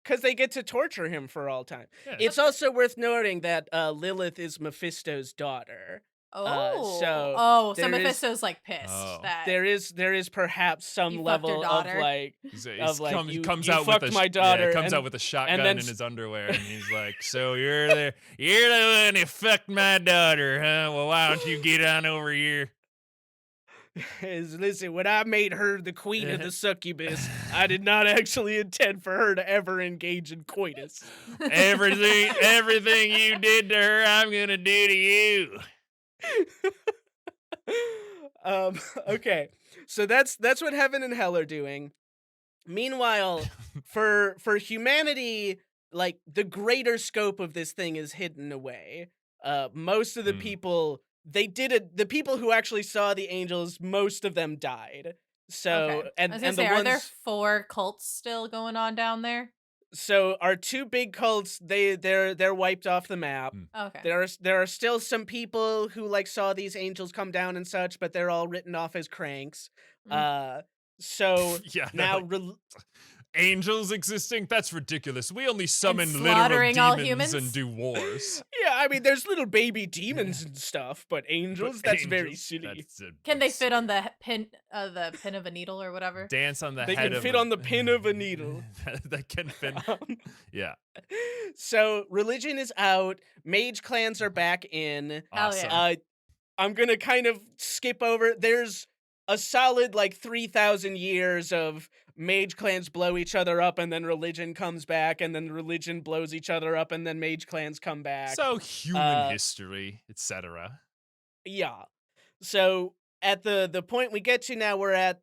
Because they get to torture him for all time. yeah. It's also worth noting that Lilith is Mephisto's daughter. Oh, so so there is- Mephisto's like pissed Oh. that There is perhaps some You fucked her level of daughter. like, He's like, comes, you- comes you out with fucked my daughter, comes and- out with a shotgun then in his underwear, and he's like, "So you're the one who fucked my daughter, huh? Well, why don't you get on over here?" listen, when I made her the queen of the succubus, I did not actually intend for her to ever engage in coitus. Everything you did to her, I'm gonna do to you. Okay, so that's what heaven and hell are doing. Meanwhile, for humanity, like the greater scope of this thing is hidden away. Most of the Hmm. people the people who actually saw the angels, most of them died. So Okay. and I was gonna and say, the are ones there 4 cults still going on down there? so our 2 big cults, they're wiped off the map. Okay. There are still some people who like saw these angels come down and such, but they're all written off as cranks. So Yeah, now angels existing? That's ridiculous. We only summon literal slaughtering all demons humans? and do wars. yeah, I mean there's little baby demons and stuff, but angels, But that's very angels, silly. that's Can they absurd. fit on the pin of a needle or whatever? Dance on the They head can of fit on the pin of a needle. They can fit. Yeah. So religion is out, mage clans are back in. Hell Awesome. yeah. I'm gonna kind of skip over. There's a solid like 3,000 years of mage clans blow each other up, and then religion comes back, and then religion blows each other up, and then mage clans come back. So human history, etc. Yeah. So at the point we get to now, we're at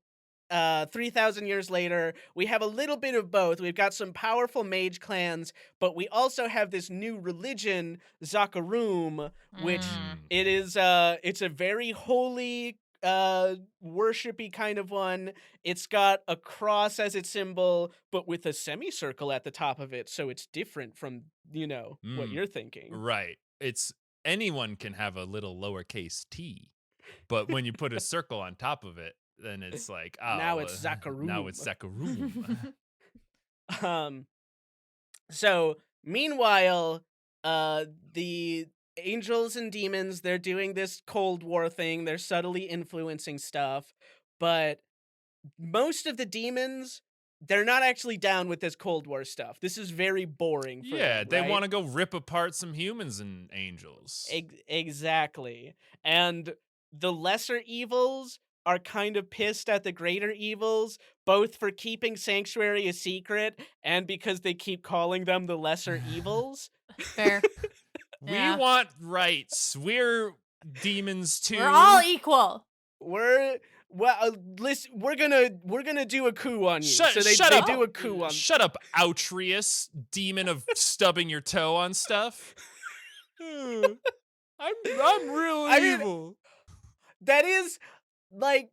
3,000 years later. We have a little bit of both. We've got some powerful mage clans, but we also have this new religion, Zakarum, which it is it's a very holy worshipy kind of one. It's got a cross as its symbol, but with a semicircle at the top of it, so it's different from, what you're thinking. Right. It's anyone can have a little lowercase t, but when you put a circle on top of it, then it's like, oh, Now it's Zakarum. Now it's Zakarum. So meanwhile, the angels and demons, they're doing this Cold War thing. They're subtly influencing stuff, but most of the demons, they're not actually down with this Cold War stuff. This is very boring for them, they right? want to go rip apart some humans and angels. Exactly. And the lesser evils are kind of pissed at the greater evils, both for keeping Sanctuary a secret and because they keep calling them the lesser evils. Fair. We Yeah. want rights. We're demons too. We're all equal. Listen, we're gonna do a coup on you. Shut They up. do a coup on. Shut up, Outreus, demon of stubbing your toe on stuff. I'm real evil. That is, like,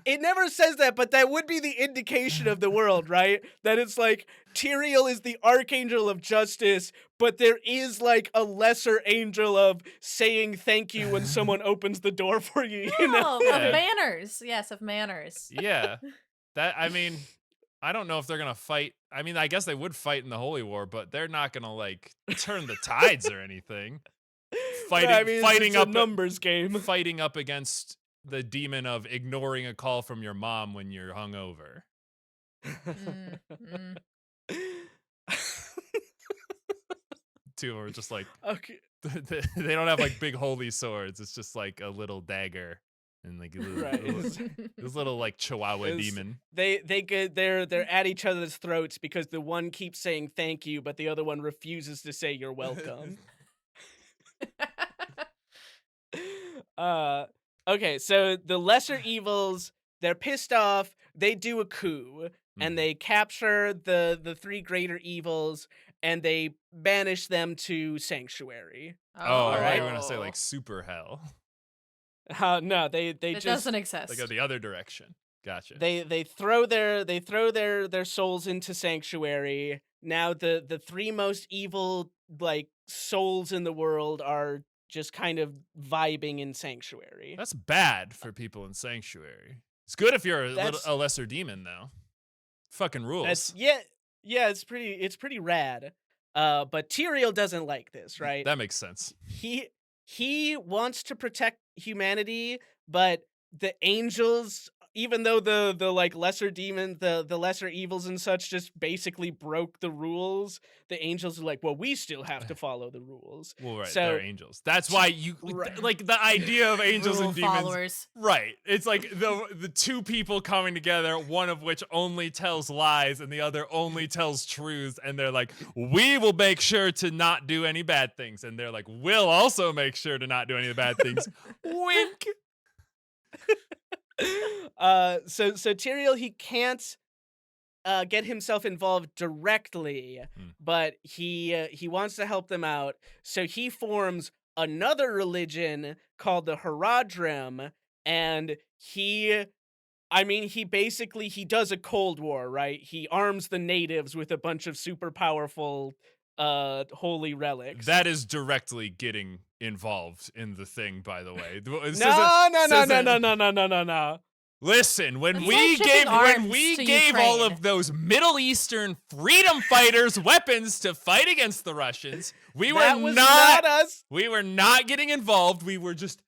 it never says that, but that would be the indication of the world, right? That it's like, Tyrael is the archangel of justice, but there is, like, a lesser angel of saying thank you when someone opens the door for you, you know? Oh, of manners. Yes, of manners. Yeah. I don't know if they're going to fight. I mean, I guess they would fight in the Holy War, but they're not going to, like, turn the tides or anything. Fighting up a numbers game. Fighting up against the demon of ignoring a call from your mom when you're hungover. Two are just like, okay. They don't have like big holy swords. It's just like a little dagger and like this little like Chihuahua demon. They're at each other's throats because the one keeps saying thank you, but the other one refuses to say you're welcome. Okay, so the lesser evils, they're pissed off. They do a coup and they capture the three greater evils and they banish them to Sanctuary. Oh, I thought you were gonna say like super hell. No, they it just doesn't exist. They go the other direction. Gotcha. They throw their souls into Sanctuary. Now the three most evil like souls in the world are just kind of vibing in Sanctuary. That's bad for people in Sanctuary. It's good if you're a lesser demon though. Fucking rules. Yeah, it's pretty rad. But Tyrael doesn't like this, right? That makes sense. He wants to protect humanity, but the angels, even though the like lesser demons, the lesser evils and such just basically broke the rules, the angels are like, well, we still have to follow the rules. Well, right, so, they're angels. That's why like the idea of angels Rule and demons. followers. Right. It's like the two people coming together, one of which only tells lies and the other only tells truths, and they're like, we will make sure to not do any bad things. And they're like, we'll also make sure to not do any bad things. Wink. So Tyrael, he can't get himself involved directly, but he wants to help them out. So he forms another religion called the Haradrim, and he basically does a Cold War, right? He arms the natives with a bunch of super powerful holy relics. That is directly getting involved in the thing, by the way. No. Listen, when It's we like shipping gave arms to all Ukraine. of those Middle Eastern freedom fighters weapons to fight against the Russians, we were not us. We were not getting involved. We were just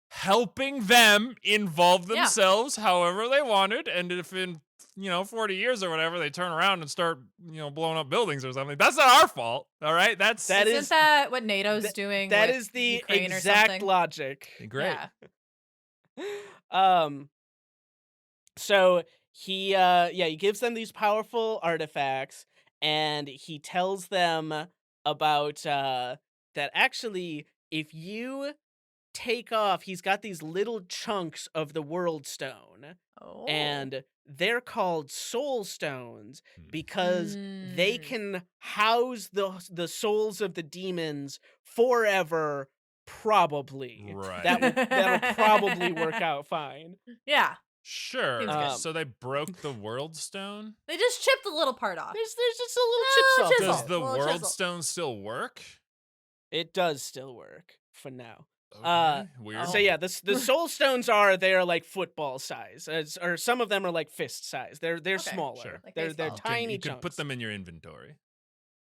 helping them involve themselves however they wanted. And if in 40 years or whatever they turn around and start blowing up buildings or something, that's not our fault. All right, Isn't that what NATO's doing? That with is the Ukraine exact or something? logic. Great. Yeah. So he he gives them these powerful artifacts, and he tells them about that actually if you take off, he's got these little chunks of the world stone, Oh. and they're called soul stones Hmm. because they Mm. can house the souls of the demons forever. Probably Right. that'll probably work out fine. Yeah. Sure. Seems good. So they broke the world stone? They just chipped a little part off. There's just a little Ah, chips off chisel. Does of the it. Little world chisel. stone still work? It does still work for now. Okay. Weird. So yeah, the soul stones they are like football size, or some of them are like fist size. They're Okay. smaller. Sure. Like they're baseball. tiny You could chunks. put them in your inventory.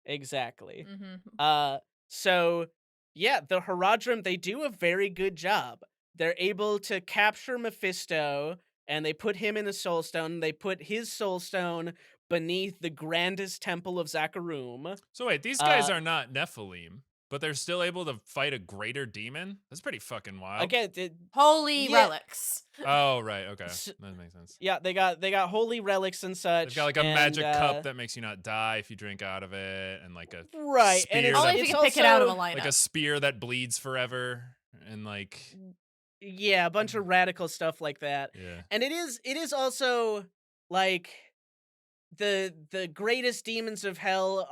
Exactly. Mm-hmm. So yeah, the Herodrum, they do a very good job. They're able to capture Mephisto, and they put him in a soul stone. They put his soul stone beneath the grandest temple of Zakharum. So wait, these guys are not Nephilim, but they're still able to fight a greater demon? That's pretty fucking wild. Again, Holy Yeah. relics. Oh, right. Okay. S- That makes sense. yeah, they got holy relics and such. They've got like a and, magic cup that makes you not die if you drink out of it, and like a right, and spear it's, Only if that, you it's can pick it out of a also- lineup. like a spear that bleeds forever, and like yeah, a bunch of radical stuff like that. yeah. And it is also like the greatest demons of hell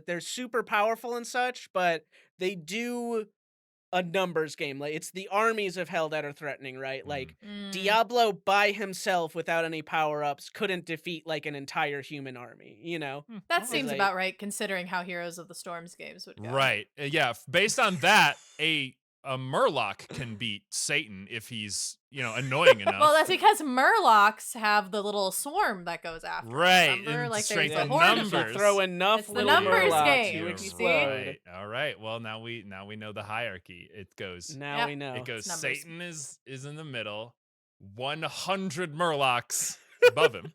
they're super powerful and such, but they do a numbers game. Like it's the armies of hell that are threatening, right? Like Mm. Diablo by himself without any power-ups couldn't defeat like an entire human army, you know? That seems like- about right, considering how Heroes of the Storms games would go. Right. Yeah. Based on that, a Murloc can beat Satan if he's, annoying enough. Well, that's because Murlocs have the little swarm that goes after. them, Right, remember? and Like strength there's of the horde of numbers. them. Throw enough It's the little numbers Murlocs game, to You're you see? explode. right. All right. Well, now we know the hierarchy. It goes. Now Yep. we know. It goes. It's numbers. Satan is in the middle. 100 Murlocs above him.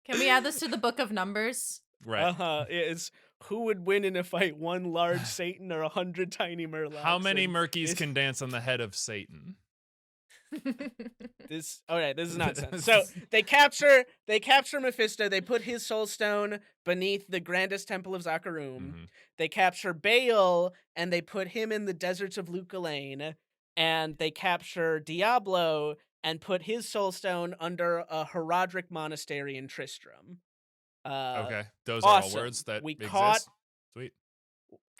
Can we add this to the book of numbers? Right. It's who would win in a fight, one large Satan or 100 tiny Murlocs? How many And Murkies it's- can dance on the head of Satan? This is nonsense. So they capture Mephisto. They put his soul stone beneath the grandest temple of Zakharum. Mhm. They capture Baal and they put him in the deserts of Lucalane. And they capture Diablo and put his soul stone under a Herodric monastery in Tristram. Okay. Those are all awesome. words that We exist. caught- Sweet.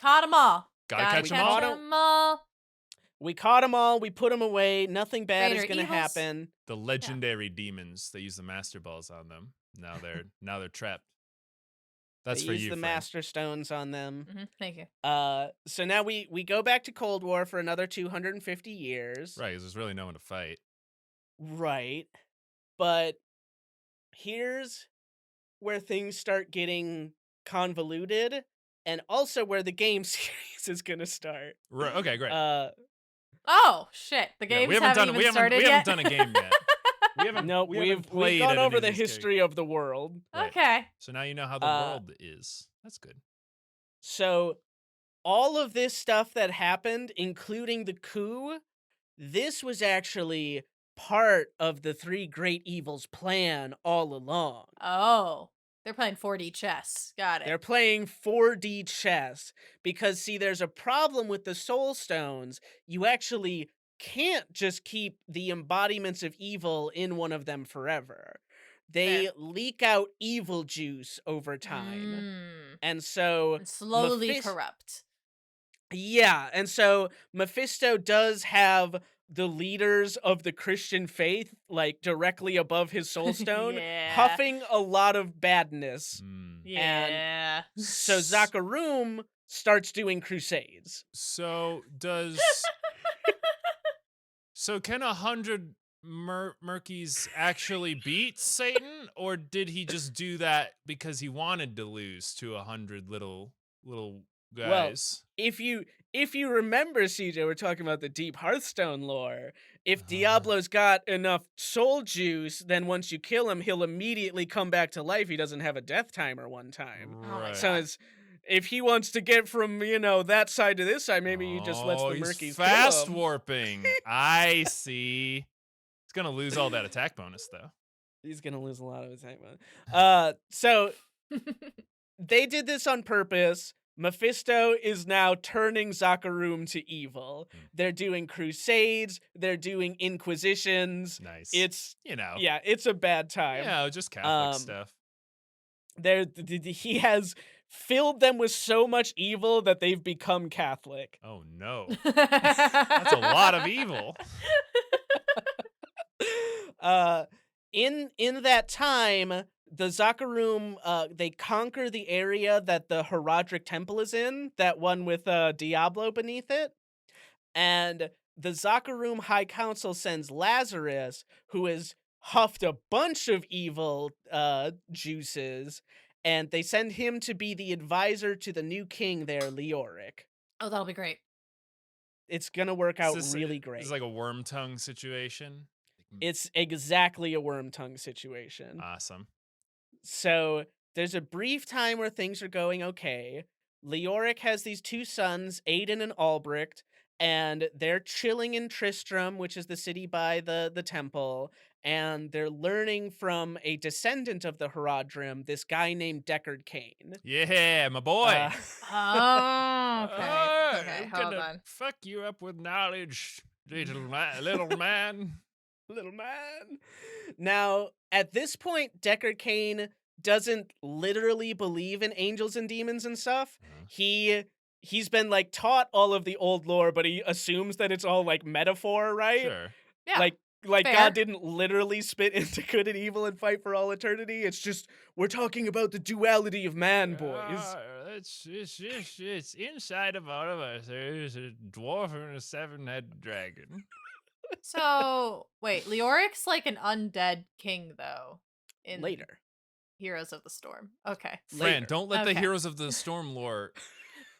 Caught them all. Gotta Gotta catch 'em all. catch 'em all. We caught them all. We put them away. Nothing bad is Greater going to evils. happen. The legendary demons. They use the master balls on them. Now they're trapped. That's They for use you, the friend. master stones on them. Thank you. So now we go back to Cold War for another 250 years. Right, 'cause there's really no one to fight. Right. But here's where things start getting convoluted, and also where the game series is gonna start. Right. Okay, great. Oh shit! The Yeah, games haven't even started we yet. haven't done a game yet. We haven't. No, we haven't we've played gone at any over of the these history of the world. Right. Okay. So now you know how the Uh, world is. That's good. So all of this stuff that happened, including the coup, this was actually part of the three great evils plan all along. Oh, they're playing 4D chess. Got it. They're playing 4D chess because, see, there's a problem with the soul stones. You actually can't just keep the embodiments of evil in one of them forever. They Fair. leak out evil juice over time. Mm. And so, And slowly Mephis- corrupt. yeah, and so Mephisto does have the leaders of the Christian faith like directly above his soul stone, Yeah. huffing a lot of badness. Mm. Yeah. So Zakharum starts doing crusades. So does. So can 100 Murkies actually beat Satan, or did he just do that because he wanted to lose to 100 little guys? If you remember, CJ, we're talking about the deep Hearthstone lore. If Diablo's got enough soul juice, then once you kill him, he'll immediately come back to life. He doesn't have a death timer one time. my Right. So it's, if he wants to get from that side to this side, maybe he just lets the he's Murkies fast kill him. warping. I see. He's gonna lose all that attack bonus though. He's gonna lose a lot of his hang. So they did this on purpose. Mephisto is now turning Zakarum to evil. They're doing crusades. They're doing inquisitions. Nice. It's Yeah, it's a bad time. just Catholic Um, stuff. He has filled them with so much evil that they've become Catholic. Oh no, that's a lot of evil. In that time, the Zakarum they conquer the area that the Herodric Temple is in, that one with Diablo beneath it, and the Zakarum High Council sends Lazarus, who has huffed a bunch of evil juices, and they send him to be the advisor to the new king there, Leoric. Oh, that'll be great. It's gonna work out Is this- really great. It's like a worm tongue situation. It's exactly a worm tongue situation. Awesome. So there's a brief time where things are going okay. Leoric has these two sons, Aiden and Albrecht, and they're chilling in Tristram, which is the city by the temple, and they're learning from a descendant of the Herodrim, this guy named Deckard Cain. Yeah, my boy. Oh, okay. Ah, Okay, I'm hold gonna on. fuck you up with knowledge, little man. Little man. Now, at this point, Deckard Cain doesn't literally believe in angels and demons and stuff. He's been like taught all of the old lore, but he assumes that it's all like metaphor, right? Sure. Yeah. Like fair. God didn't literally spit into good and evil and fight for all eternity. It's just we're talking about the duality of man, boys. It's inside of all of us. There's a dwarf and a 7-headed dragon. So, wait, Leoric's like an undead king, though. In Later. Heroes of the Storm. Okay. Fran, Later. don't let the Okay. Heroes of the Storm lore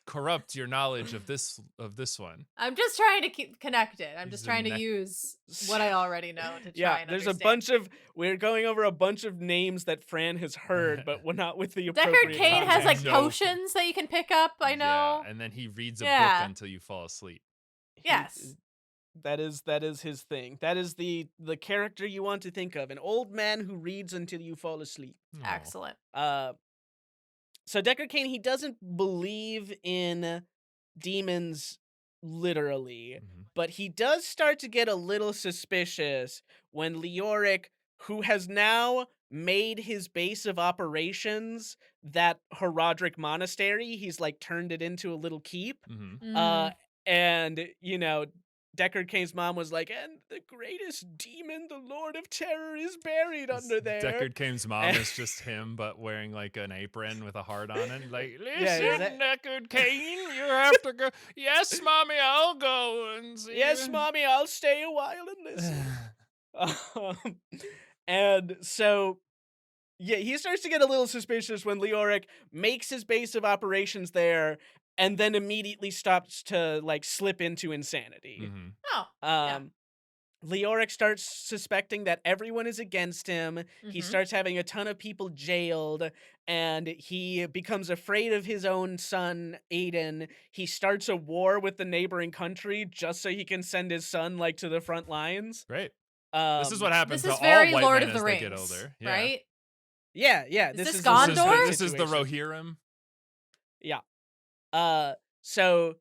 corrupt your knowledge of this one. I'm just trying to keep connected. I'm just He's a trying to neck- use what I already know to try Yeah, and there's a understand. we're going over a bunch of names that Fran has heard, but we're not with the Deckard appropriate Cain has like context. No. potions that you can pick up. I know. Yeah, and then he reads a Yeah. book until you fall asleep. Yes. That is his thing. That is the character you want to think of, an old man who reads until you fall asleep. Aw. Excellent. So Deckard Cain, he doesn't believe in demons literally, but he does start to get a little suspicious when Leoric, who has now made his base of operations that Herodric monastery, he's like turned it into a little keep. Mm. And Deckard Cain's mom was like, and the greatest demon, the Lord of Terror, is buried under there. Deckard Cain's mom is just him, but wearing like an apron with a heart on it. Like, listen, Yeah, is that- Deckard Cain, you have to go. Yes, mommy, I'll go and see. Yes, you." mommy, I'll stay a while and listen. And so, yeah, he starts to get a little suspicious when Leoric makes his base of operations there and then immediately stops to like slip into insanity. Mhm. Oh. Yeah. Leoric starts suspecting that everyone is against him. He Mhm. starts having a ton of people jailed, and he becomes afraid of his own son, Aiden. He starts a war with the neighboring country just so he can send his son like to the front lines. Great. This is what happens This is to very all white Lord men of the as Rings, they get older. Yeah. right? Yeah. Is this a This Gondor? is, similar this is the situation. Rohirrim. So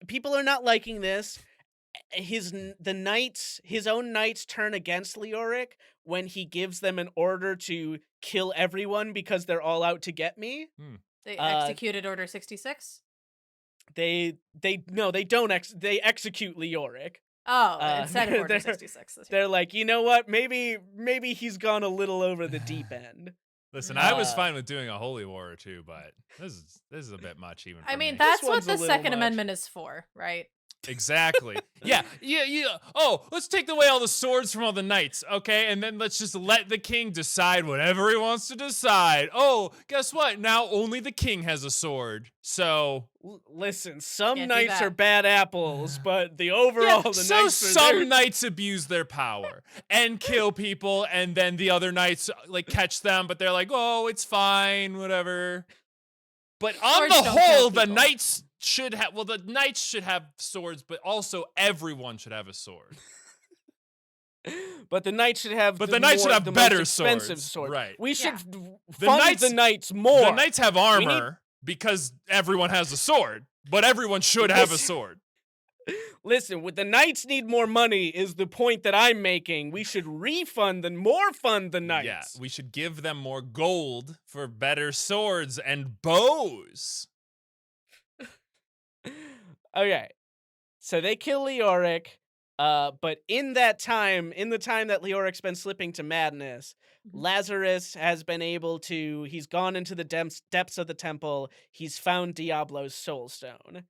people are not liking this. His own knights turn against Leoric when he gives them an order to kill everyone because they're all out to get me. They executed Order 66. They don't they execute Leoric. Oh, instead of Order they're- 66. They're like, you know what? Maybe he's gone a little over the deep end. Listen, I was Uh, fine with doing a holy war or two, but this is a bit much even for I mean, me. that's what one's a the little Second much. Amendment is for, right? Exactly. Yeah. Oh, let's take away all the swords from all the knights, okay? And then let's just let the king decide whatever he wants to decide. Oh, guess what? Now only the king has a sword. So Listen, some Can't do knights that. are bad apples, but the overall the so knights are some there. knights abuse their power and kill people, and then the other knights like catch them, but they're like, oh, it's fine, whatever. But on Swords the don't kill whole, the people. knights should have swords, but also everyone should have a sword. But the knights should have. But the knights should have better most expensive swords. swords. Right. We should The fund knights- the knights more. The knights have need- armor because everyone has a sword, but everyone should have a sword. Listen, the knights need more money is the point that I'm making. We should fund the knights. Yeah, we should give them more gold for better swords and bows. Okay. So they kill Leoric, but in the time that Leoric's been slipping to madness, Mhm. Lazarus has been able to, he's gone into the depths of the temple, he's found Diablo's soul stone,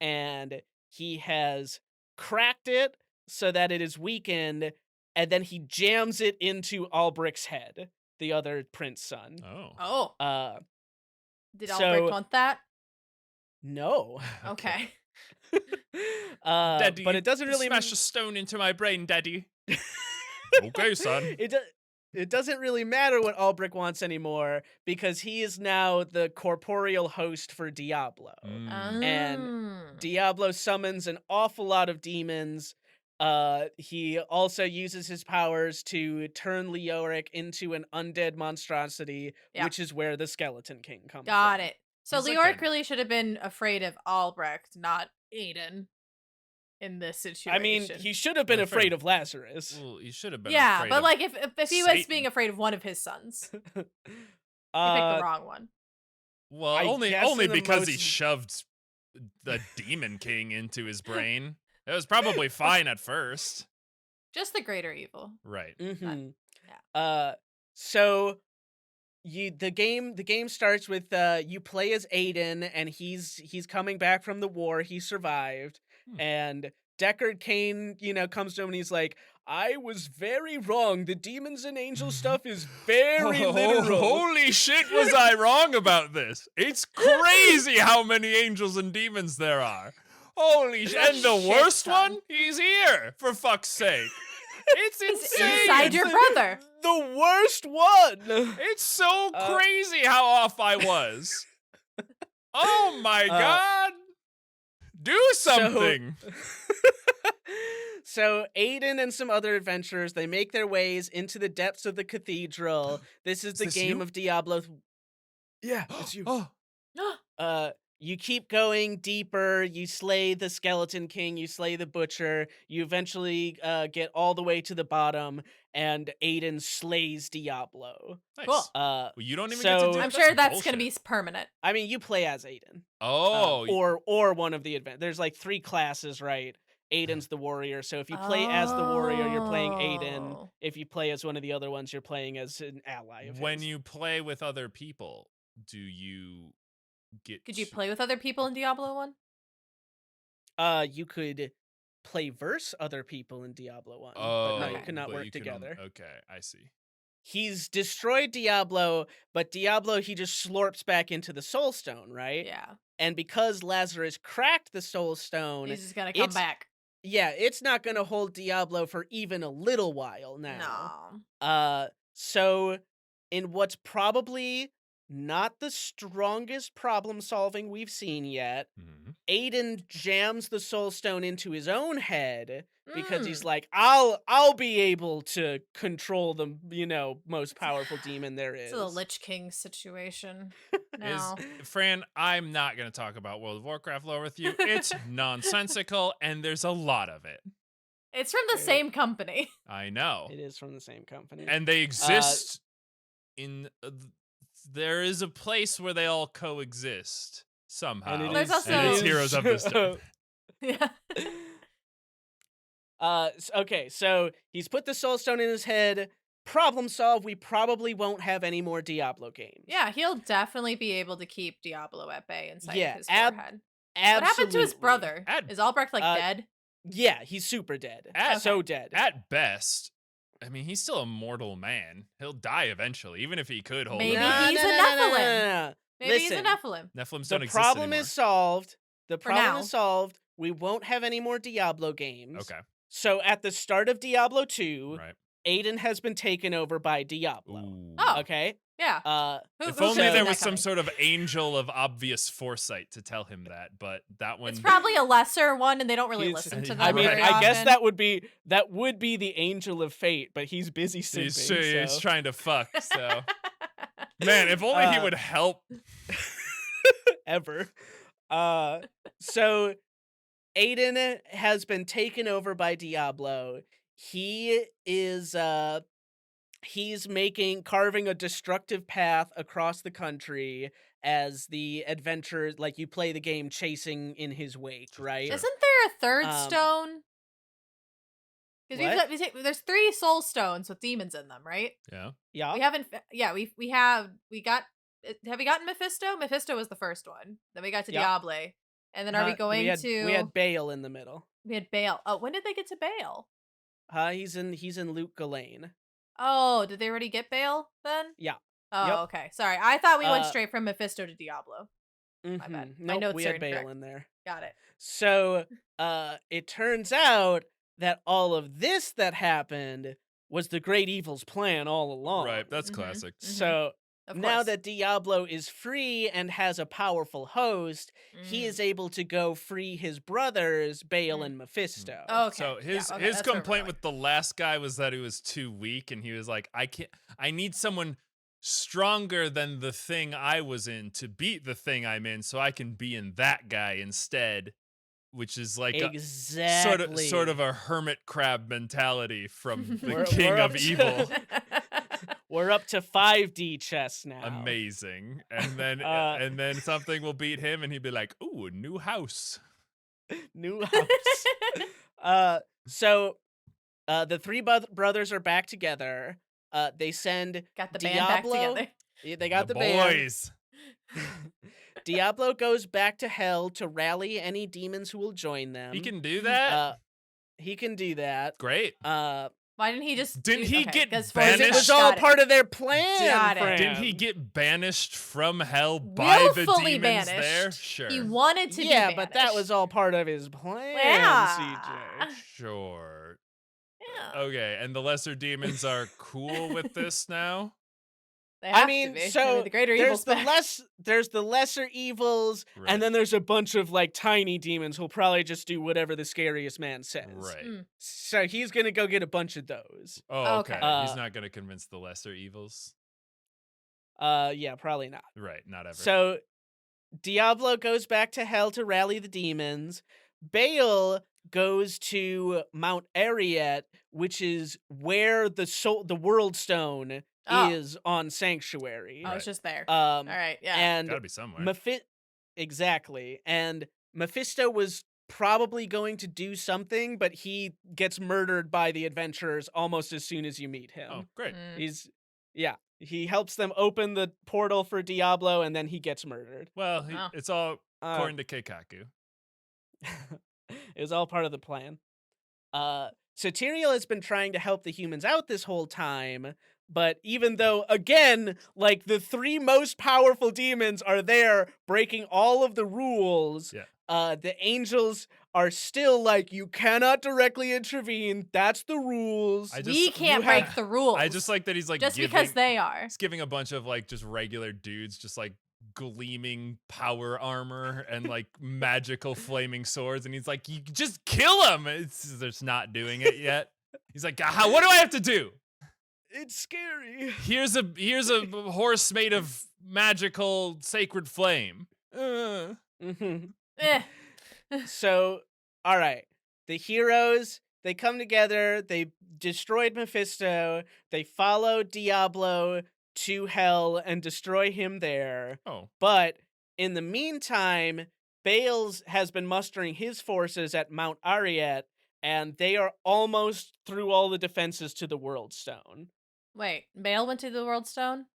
and he has cracked it so that it is weakened, and then he jams it into Albric's head, the other prince son. Oh. Oh, did so- Albrecht want that? No. Okay. Daddy, But it doesn't really smash a stone into my brain, Daddy. Okay, son. It doesn't really matter what Albric wants anymore because he is now the corporeal host for Diablo. And Diablo summons an awful lot of demons. He also uses his powers to turn Leoric into an undead monstrosity, Yeah. which is where the Skeleton King comes Got from. it. So He's like Leoric a- really should have been afraid of Albrecht, not Aiden, in this situation. I mean, he should have been Well, afraid fair. of Lazarus. Well, you should have been. yeah, afraid but of like if he was Satan. being afraid of one of his sons, he picked Uh, the wrong one. Well, I only guess in the because he most- shoved the Demon King into his brain. It was probably fine at first. Just the greater evil. Right. Mm-hmm. yeah. So the game starts with you play as Aiden, and he's coming back from the war. He survived, and Deckard Cain, comes to him and he's like, "I was very wrong. The demons and angel stuff is very literal." Holy shit, was I wrong about this? It's crazy how many angels and demons there are. Holy shit. And the Shit worst ton. one? He's here, for fuck's sake. It's He's insane. inside your brother. The worst one. It's so Uh, crazy how off I was. Oh my god. Do something. So Aiden and some other adventurers, they make their ways into the depths of the cathedral. This is the this game you? of Diablo. Yeah, it's you. Oh, You keep going deeper, you slay the Skeleton King, you slay the Butcher, you eventually get all the way to the bottom, and Aiden slays Diablo. nice. Cool. Well, you don't even So- get to do I'm it? sure that's bullshit. gonna be permanent. I mean, you play as Aiden. Oh, Or one of the There's like 3 classes, right? Aiden's the warrior, so if you play as the warrior, you're playing Aiden. Oh. If you play as one of the other ones, you're playing as an ally of when his. you play with other people, do you get Could you to- play with other people in Diablo 1? You could play verse other people in Diablo 1, Oh, but no, you okay. cannot but work you can together. Okay, I see. He's destroyed Diablo, but Diablo, he just slurps back into the Soul Stone, right? Yeah. And because Lazarus cracked the Soul Stone, He's just gonna come it's- back. yeah, it's not going to hold Diablo for even a little while now. No. So in what's probably not the strongest problem solving we've seen yet, Mhm. Aiden jams the Soul Stone into his own head because he's Mm. like, I'll be able to control the most powerful demon there is. It's a Lich King situation. Is No. Fran, I'm not going to talk about World of Warcraft lore with you. It's nonsensical, and there's a lot of it. It's from the Okay. same company. I know. It is from the same company. And they exist in. There is a place where they all coexist somehow. And it There's is- also- And it's Heroes of the Storm. Yeah. Okay, so he's put the Soul Stone in his head. Problem solved. We probably won't have any more Diablo games. Yeah, he'll definitely be able to keep Diablo at bay inside Yeah, of his forehead. Absolutely. What happened to his brother? Is Albrecht Uh, dead? Yeah, he's super dead. At- So dead. At best, I mean, he's still a mortal man. He'll die eventually, even if he could hold Maybe it. Nah, he's nah, a nah, nah, nah, Nephilim. nah, nah. Maybe he's a listen, Nephilim. Nephilims The don't exist problem anymore. is solved. The problem now. is solved. We won't have any more Diablo games. Okay, So at the start of Diablo 2, right. Aiden has been taken over by Diablo. Ooh. Oh. Okay? Yeah. If Who only could've there seen was that some coming? sort of angel of obvious foresight to tell him that, but that one. It's probably a lesser one, and they don't really He's- listen to them. I mean, Right. very I guess often. that would be the angel of fate, but he's busy He's, simping. he's So. trying to fuck, so. Man, if only he would help. Ever. So Aiden has been taken over by Diablo. He is he's carving a destructive path across the country as the adventure, like you play the game chasing in his wake, right? Sure. Isn't there a third Um, stone? what? Because there's 3 soul stones with demons in them, right? Yeah. Yeah. We haven't. Yeah, we got. Have we gotten Mephisto? Mephisto was the first one. Then we got to Yeah. Diablo, and then are we going to? We had Bale in the middle. We had Bale. Oh, when did they get to Bale? He's in Luke Ghislaine. Oh, did they already get Bale then? Yeah. Oh, Yep. okay. Sorry, I thought we went Uh, straight from Mephisto to Diablo. My bad. My Nope, notes we are had Bale incorrect. in there. Got it. So, it turns out that all of this that happened was the great evil's plan all along. Right, that's Mhm. classic. So Of now course. that Diablo is free and has a powerful host, he Mm. is able to go free his brothers, Bale Mm. and Mephisto. Oh, okay. So his yeah, okay, his that's where we're complaint going. with the last guy was that he was too weak, and he was like, I need someone stronger than the thing I was in to beat the thing I'm in, so I can be in that guy instead, which is like Exactly. sort of a hermit crab mentality from the We're king up of to- evil. We're up to 5D chess now. Amazing. And then and then something will beat him, and he'd be like, "Ooh, a new house." New house. So the 3 brothers are back together. They send Got the band back Diablo- together. Yeah, they got the band. boys. Diablo goes back to hell to rally any demons who will join them. He can do that. He can do that. Great. Why didn't he just? Didn't he get Because banished? it was all part of their plan. Got it. Didn't he Fran. get banished from hell by the Willfully demons banished. there? Sure. He wanted to. Yeah, be but that was banished. all part of his plan, Yeah. CJ. Sure. Yeah. Okay, and the lesser demons are cool with this now? They have I mean, to be. so the greater there's evil's the back. there's the lesser evils, Right. and then there's a bunch of like tiny demons who'll probably just do whatever the scariest man says. Right. Mm. So he's gonna go get a bunch of those. Oh, okay. Okay. He's not going to convince the lesser evils. Yeah, probably not. Right, not ever. So Diablo goes back to hell to rally the demons. Bale goes to Mount Ariat, which is where the World Stone Oh. is on Sanctuary. Oh, it's just there. All right. Yeah. And Gotta be somewhere. exactly. And Mephisto was probably going to do something, but he gets murdered by the adventurers almost as soon as you meet him. Oh, great. Mm. He helps them open the portal for Diablo, and then he gets murdered. Well, Oh. it's all Uh, according to Keikaku. It was all part of the plan. Satiriel has been trying to help the humans out this whole time, but even though, again, like the 3 most powerful demons are there breaking all of the rules, Yeah. the angels are still like, you cannot directly intervene. That's the rules. We can't you have- break the rules. I just like that he's like just giving, because they are. he's giving a bunch of like just regular dudes just like gleaming power armor and like magical flaming swords, and he's like, you just kill him. They're just not doing it yet. He's like, what do I have to do? It's scary. Here's a horse made of magical sacred flame. Mhm. Eh. So, all right. The heroes, they come together. They destroyed Mephisto. They follow Diablo to hell and destroy him there. Oh, But in the meantime, Bales has been mustering his forces at Mount Ariat, and they are almost through all the defenses to the World Stone. Wait, Bale went to the World Stone.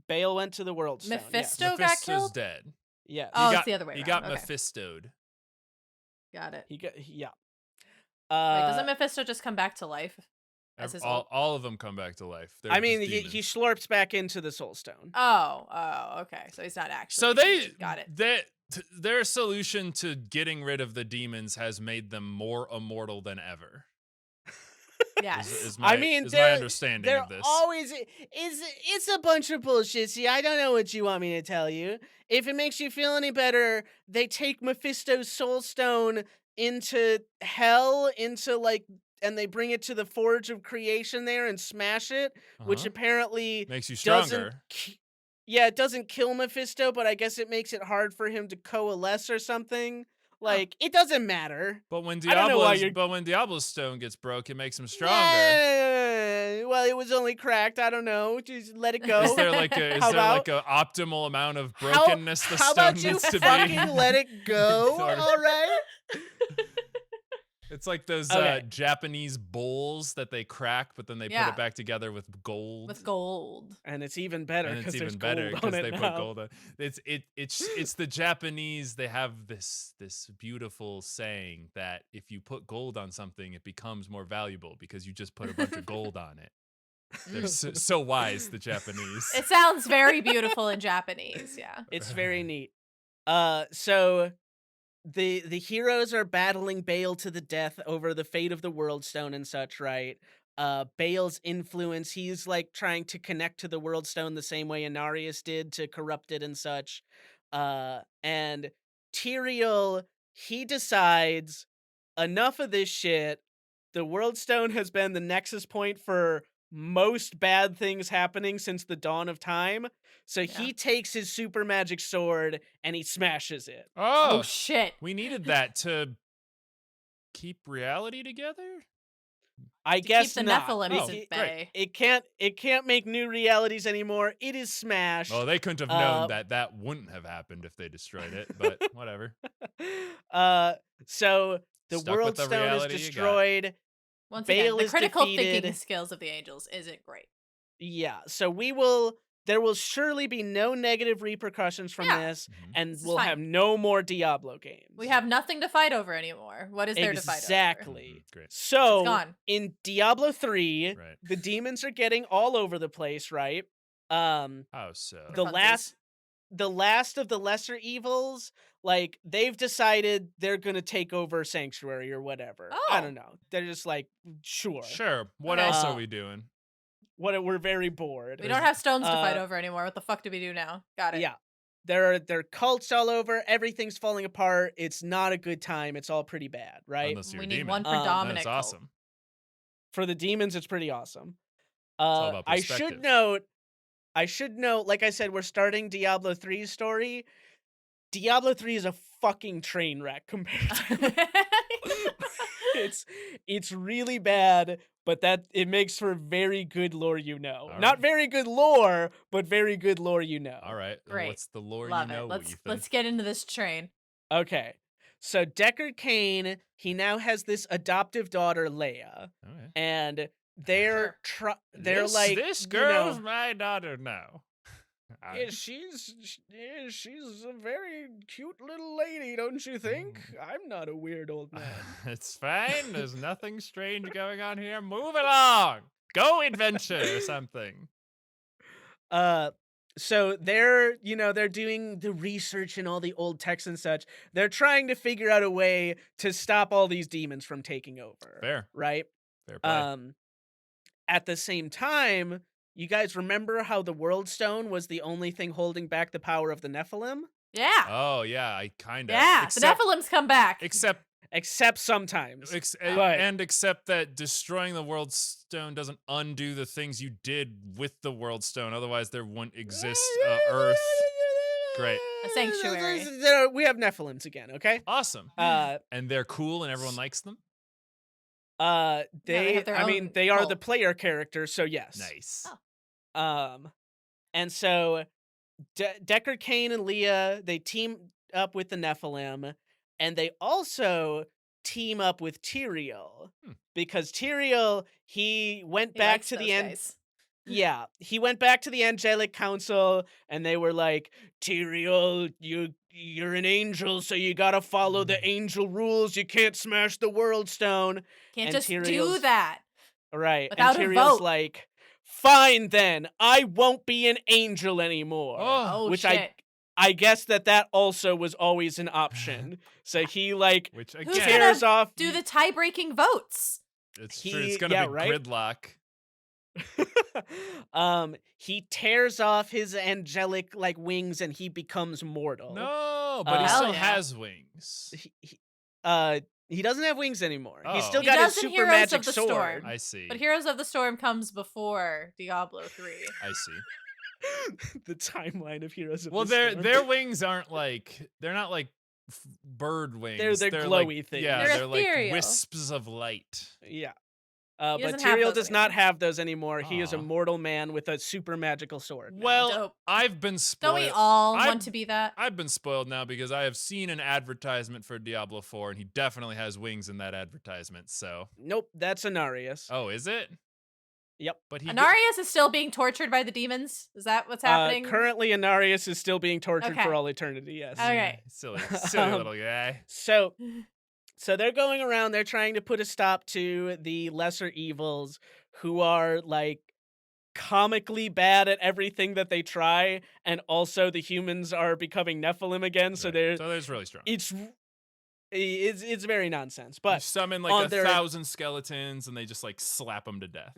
Bale went to the World Stone. Mephisto got Mephisto's killed. dead. Yes. Oh, He it's got- the other way He around. got Okay. Mephistoed. Got it. Yeah. Wait, doesn't Mephisto just come back to life? As his old- All of them come back to life. They're I mean, just he demons. slurps back into the Soul Stone. Oh, okay. So he's not actually. So got it. Their solution to getting rid of the demons has made them more immortal than ever. Yes. Is my understanding they're of this. always it's a bunch of bullshit. See, I don't know what you want me to tell you. If it makes you feel any better, they take Mephisto's soul stone into hell, and they bring it to the forge of creation there and smash it, which Uh-huh. apparently Makes you doesn't stronger. yeah, it doesn't kill Mephisto, but I guess it makes it hard for him to coalesce or something. Like, it doesn't matter. But when I don't know why Diablo's stone gets broke, it makes him stronger. Well, it was only cracked. I don't know. Just let it go. Is there like a How about- optimal amount of brokenness the how stone about you needs to fucking be? let it go? Sorry. All right. It's like those Okay. Japanese bowls that they crack, but then they put Yeah. it back together with gold. With gold. And it's even better And it's because there's even better gold on because it they now. put gold on. It's the Japanese. They have this beautiful saying that if you put gold on something, it becomes more valuable because you just put a bunch of gold on it. They're so wise, the Japanese. It sounds very beautiful in Japanese. Yeah. It's very neat. So the heroes are battling Bale to the death over the fate of the World Stone and such, right? Bale's influence, he's like trying to connect to the World Stone the same way Inarius did to corrupt it and such. And Tyrael, he decides enough of this shit. The World Stone has been the nexus point for most bad things happening since the dawn of time. So he takes his super magic sword and he smashes it. Oh Oh, shit. we needed that to keep reality together. I To guess keep the not. Nephilims Oh, at bay. It can't make new realities anymore. It is smashed. Well, they couldn't have known that wouldn't have happened if they destroyed it, but whatever. So the Stuck with World the Stone is reality you got. destroyed. Once Bale again, the is critical defeated. thinking skills of the angels isn't great. Yeah, so there will surely be no negative repercussions from Yeah. this, Mhm. and This is we'll fine. have no more Diablo games. We have nothing to fight over anymore. What is there to fight over? Exactly. Great. So gone. in Diablo 3, Right. the demons are getting all over the place, right? Oh, so The Funsies. last of the lesser evils, like, they've decided they're gonna take over Sanctuary or whatever. I Oh. don't know. They're just like, sure. sure. What Okay. else are we doing? We're very bored. We don't have stones to fight uh, over anymore. What the fuck do we do now? Got it. Yeah. There are cults all over. Everything's falling apart. It's not a good time. It's all pretty bad, right? Unless you're We a need demon. one Then predominant That's cult. awesome. For the demons, it's pretty awesome. all about I perspective. should note, like I said, we're starting Diablo 3's story. Diablo 3 is a fucking train wreck compared to it's really bad, but that it makes for very good lore, All Not right. very good lore, but very good lore, All right. Great. What's the lore Love you know, it. Ethan? Let's get into this train. Okay. So Deckard Cain, he now has this adoptive daughter, Leia, Okay. and they're this, like, this you girl's know, my daughter now. yeah, she's a very cute little lady, don't you think? I'm not a weird old man. It's fine. There's nothing strange going on here. Move along. Go adventure or something. So they're doing the research and all the old texts and such. They're trying to figure out a way to stop all these demons from taking over. Fair. Right? Fair play. At the same time, you guys remember how the World Stone was the only thing holding back the power of the Nephilim? Yeah. Oh yeah, I kind of. Yeah. The Nephilims come back. Except sometimes. Except that destroying the World Stone doesn't undo the things you did with the World Stone. Otherwise, there wouldn't exist Earth. Great. A sanctuary. We have Nephilims again, okay? Awesome. And they're cool and everyone likes them? they have their own they are the cult. player characters, so yes. Nice. Oh. And so Deckard Cain and Leah, they team up with the Nephilim, and they also team up with Tyrael, because Tyrael, he went He back likes to the those end. guys. Yeah, he went back to the Angelic Council, and they were like, Tyrael, you're an angel, so you gotta follow the angel rules. You can't smash the World Stone. Can't And just do Tyrael's- that. Right. Without a and Tyrion's vote. like, fine then, I won't be an angel anymore. Oh, which shit. I guess that also was always an option. So he like Which Who's again, tears off. Do the tie-breaking votes. It's true. It's gonna be right? gridlock. He tears off his angelic like wings and he becomes mortal. No, but he Uh, still Hell yeah. has wings. He doesn't have wings anymore. He's Oh. still He got his does in super Heroes magic of the sword. Storm. I see. But Heroes of the Storm comes before Diablo 3. I see. The timeline of Heroes of Well, the Storm. their wings aren't like they're not like bird wings. They're like, glowy things. Yeah, They're they're like ethereal. wisps of light. Yeah. He But doesn't have Tyrael those does not anymore. have those anymore. He is a Aw. mortal man with a super magical sword. now. Well, Dope. I've been spoiled. Don't we all I've- want to be that? I've been spoiled now because I have seen an advertisement for Diablo 4, and he definitely has wings in that advertisement. So, Nope, that's Anarius. oh, is it? Yep. But he Anarius is still being tortured by the demons? Is that what's happening? Currently, Anarius is still being tortured Okay. for all eternity. Yes. Okay. silly Um, little guy. So they're going around. They're trying to put a stop to the lesser evils, who are like comically bad at everything that they try, and also the humans are becoming Nephilim again. So Right. they're So there's really strong. it's very nonsense. You But summon like on 1,000 skeletons, and they just like slap them to death.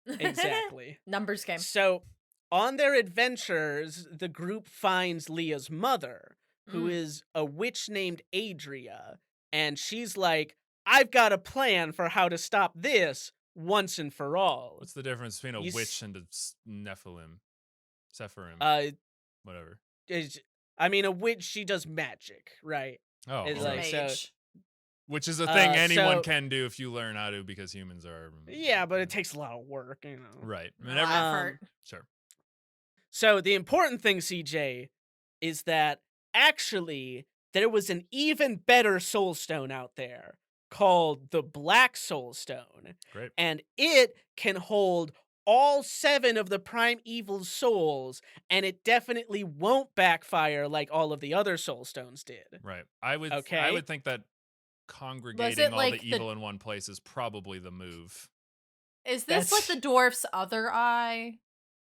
exactly. Numbers game. So on their adventures, the group finds Leah's mother, who Mm. is a witch named Adria, and she's like, "I've got a plan for how to stop this once and for all." What's the difference between a You witch and a Nephilim? Sephirim, Uh, whatever. I mean, a witch, she does magic, right? Oh, it's He's okay. like- a so- mage. Which is a thing anyone so- can do if you learn how to, because humans are. Yeah, but it takes a lot of work, you know. Right. A lot of Whenever, effort. sure. So the important thing, CJ, is that actually there was an even better soul stone out there called the Black Soul Stone. Great. And it can hold all 7 of the primeval souls, and it definitely won't backfire like all of the other soul stones did. Right. I would Okay. think that congregating all like the the- evil in one place is probably the move. Is this like That's- the dwarf's other eye?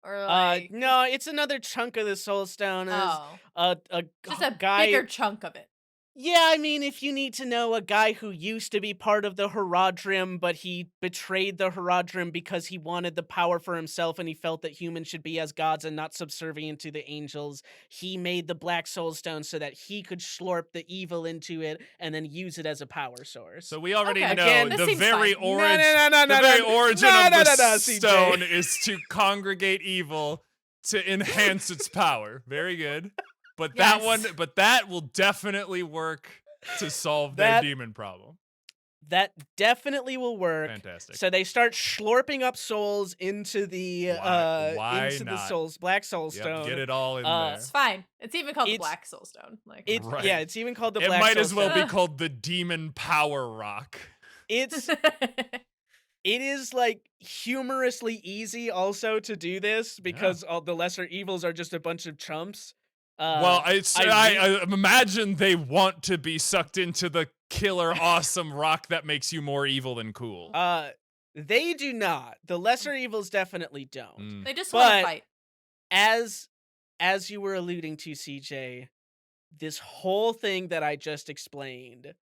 Or like No, it's another chunk of the soul stone. oh, A just a guy. bigger chunk of it. Yeah, I mean, if you need to know, a guy who used to be part of the Herodrim, but he betrayed the Herodrim because he wanted the power for himself and he felt that humans should be as gods and not subservient to the angels. He made the Black Soul Stone so that he could slurp the evil into it and then use it as a power source. So we already Okay. know Again, this the seems very fine. origin. No, The very origin of the CJ. stone is to congregate evil to enhance its power. Very good. But Yes. that will definitely work to solve their That- demon problem. That definitely will work. Fantastic. So they start slurping up souls into the Why into the not? souls, Black Soul Yep, Stone. get it all in Uh, there. It's fine. It's even called the It's- Black Soulstone. Like It's Right. yeah, it's even called the It Black might Soul as well Stone. be called the Demon Power Rock. It's it is like humorously easy also to do this because all the lesser evils are just a bunch of chumps. Well, I I imagine they want to be sucked into the killer awesome rock that makes you more evil than cool. they do not. The lesser evils definitely don't. Mm. they just want to But- fight. As you were alluding to, CJ, this whole thing that I just explained,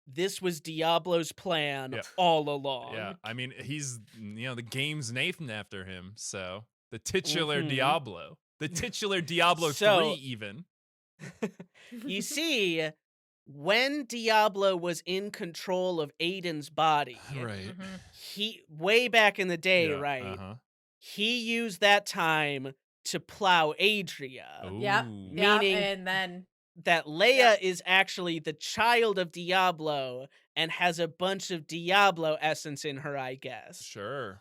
this was Diablo's plan Yeah. all along. Yeah, I mean, he's, the game's named after him, so the titular Mhm. Diablo. The titular Diablo So- 3 even. You see, when Diablo was in control of Aiden's body, Right. Mhm. he way back in the day, Yeah, right? Uh-huh. He used that time to plow Adria. Yep. Ooh. Yeah, Meaning- and then That Leia is actually the child of Diablo and has a bunch of Diablo essence in her, I guess. Sure.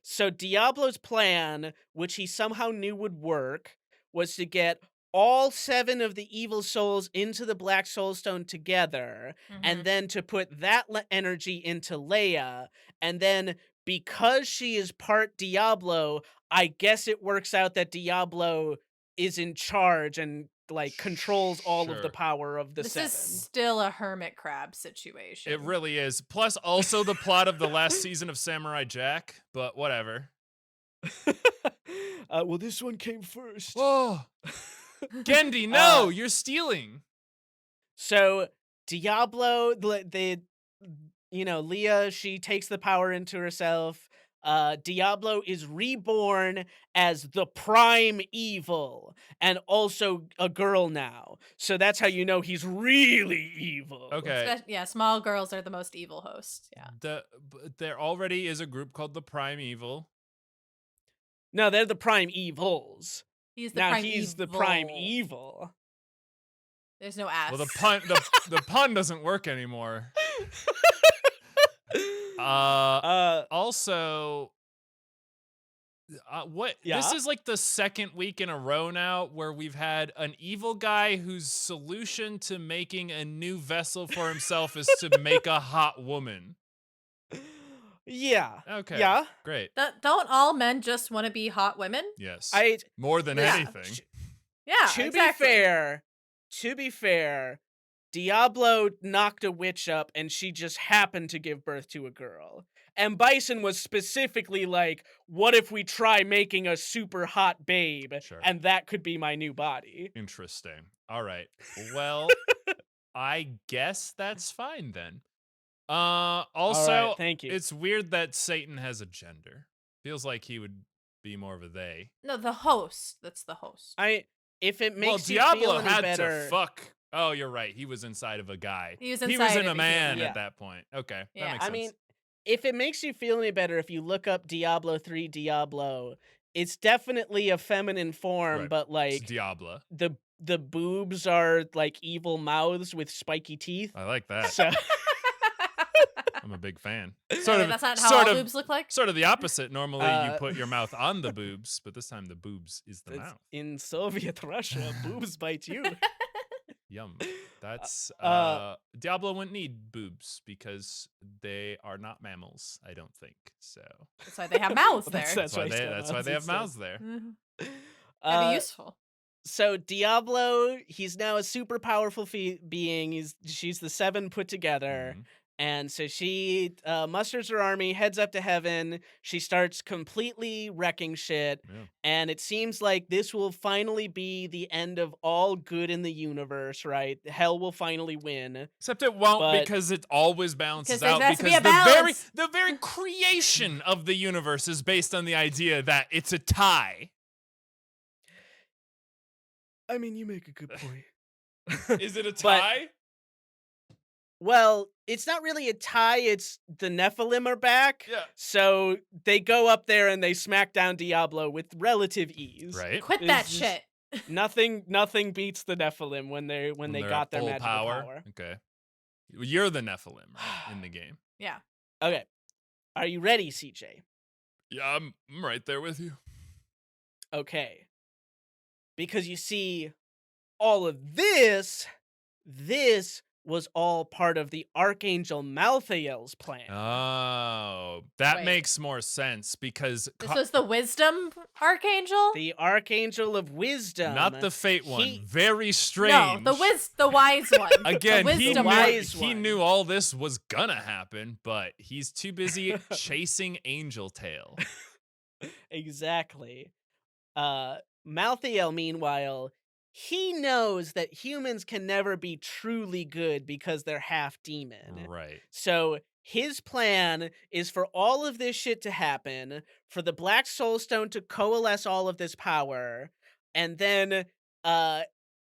So Diablo's plan, which he somehow knew would work, was to get all 7 of the evil souls into the Black Soul Stone together, mhm. and then to put that energy into Leia, and then because she is part Diablo, I guess it works out that Diablo is in charge and like controls all of Sure. the power of the this 7. is still a hermit crab situation. It really is. Plus, also the plot of the last season of Samurai Jack, but whatever. Well, this one came first. Whoa. Gendy, no, you're stealing. So Diablo, the Leah, she takes the power into herself. Diablo is reborn as the prime evil and also a girl now. So that's how you know he's really evil. Okay. Yeah, small girls are the most evil hosts. Yeah. There already is a group called the Primeval. No, they're the prime evils. He's the Now prime he's evil. the prime evil. There's no ass. Well, the pun doesn't work anymore. Also, what? Yeah? This is like the second week in a row now where we've had an evil guy whose solution to making a new vessel for himself is to make a hot woman. Yeah. Okay. Yeah. Great. Don't all men just want to be hot women? Yes. I More than Yeah. anything. Yeah, to exactly. be fair, Diablo knocked a witch up and she just happened to give birth to a girl. And Bison was specifically like, what if we try making a super hot babe Sure. and that could be my new body? Interesting. All right. Well, I guess that's fine then. Also, All right, thank you. it's weird that Satan has a gender. Feels like he would be more of a they. No, the host. That's the host. If it makes you Diablo feel any had better, to fuck. Oh, you're right. He was inside of a guy. He was in inside a of a man human. at that point. Okay. Yeah. That makes sense. I mean, if it makes you feel any better, if you look up Diablo 3 Diablo, it's definitely a feminine form, Right. but It's like Diablo. the boobs are like evil mouths with spiky teeth. I like that. So I'm a big fan. That's not how all boobs look like? Sort of the opposite. Normally, you put your mouth on the boobs, but this time the boobs is the mouth. in Soviet Russia, boobs bite you. Yum. That's Diablo wouldn't need boobs because they are not mammals, I don't think. So That's why they have mouths there. that's why they have mouths there. Mhm. That'd be useful. So Diablo, he's now a super powerful being. She's the 7 put together. Mhm. And so she musters her army, heads up to heaven. She starts completely wrecking shit. Yeah. And it seems like this will finally be the end of all good in the universe, right? Hell will finally win. Except it won't But- because it always balances Because out there has to be because a balance. the very creation of the universe is based on the idea that it's a tie. I mean, you make a good point. Is it a But- tie? Well, it's not really a tie. It's the Nephilim are back. Yeah. So they go up there and they smack down Diablo with relative ease. Right. Quit It's that just- shit. Nothing beats the Nephilim when they They're got at their full magical power. Okay. You're the Nephilim right, in the game. Yeah. Okay. Are you ready, CJ? Yeah, I'm right there with you. Okay. Because you see, all of this was all part of the Archangel Malthael's plan. Oh, that Wait. makes more sense because This was the wisdom archangel? The Archangel of Wisdom. not the fate one. He- Very strange. No, the wise one. Again, the he wisdom knew, one. wise he one. knew all this was gonna happen, but he's too busy chasing Angel Tail. Exactly. Malthael, meanwhile, he knows that humans can never be truly good because they're half demon. Right. So his plan is for all of this shit to happen, for the Black Soul Stone to coalesce all of this power, and then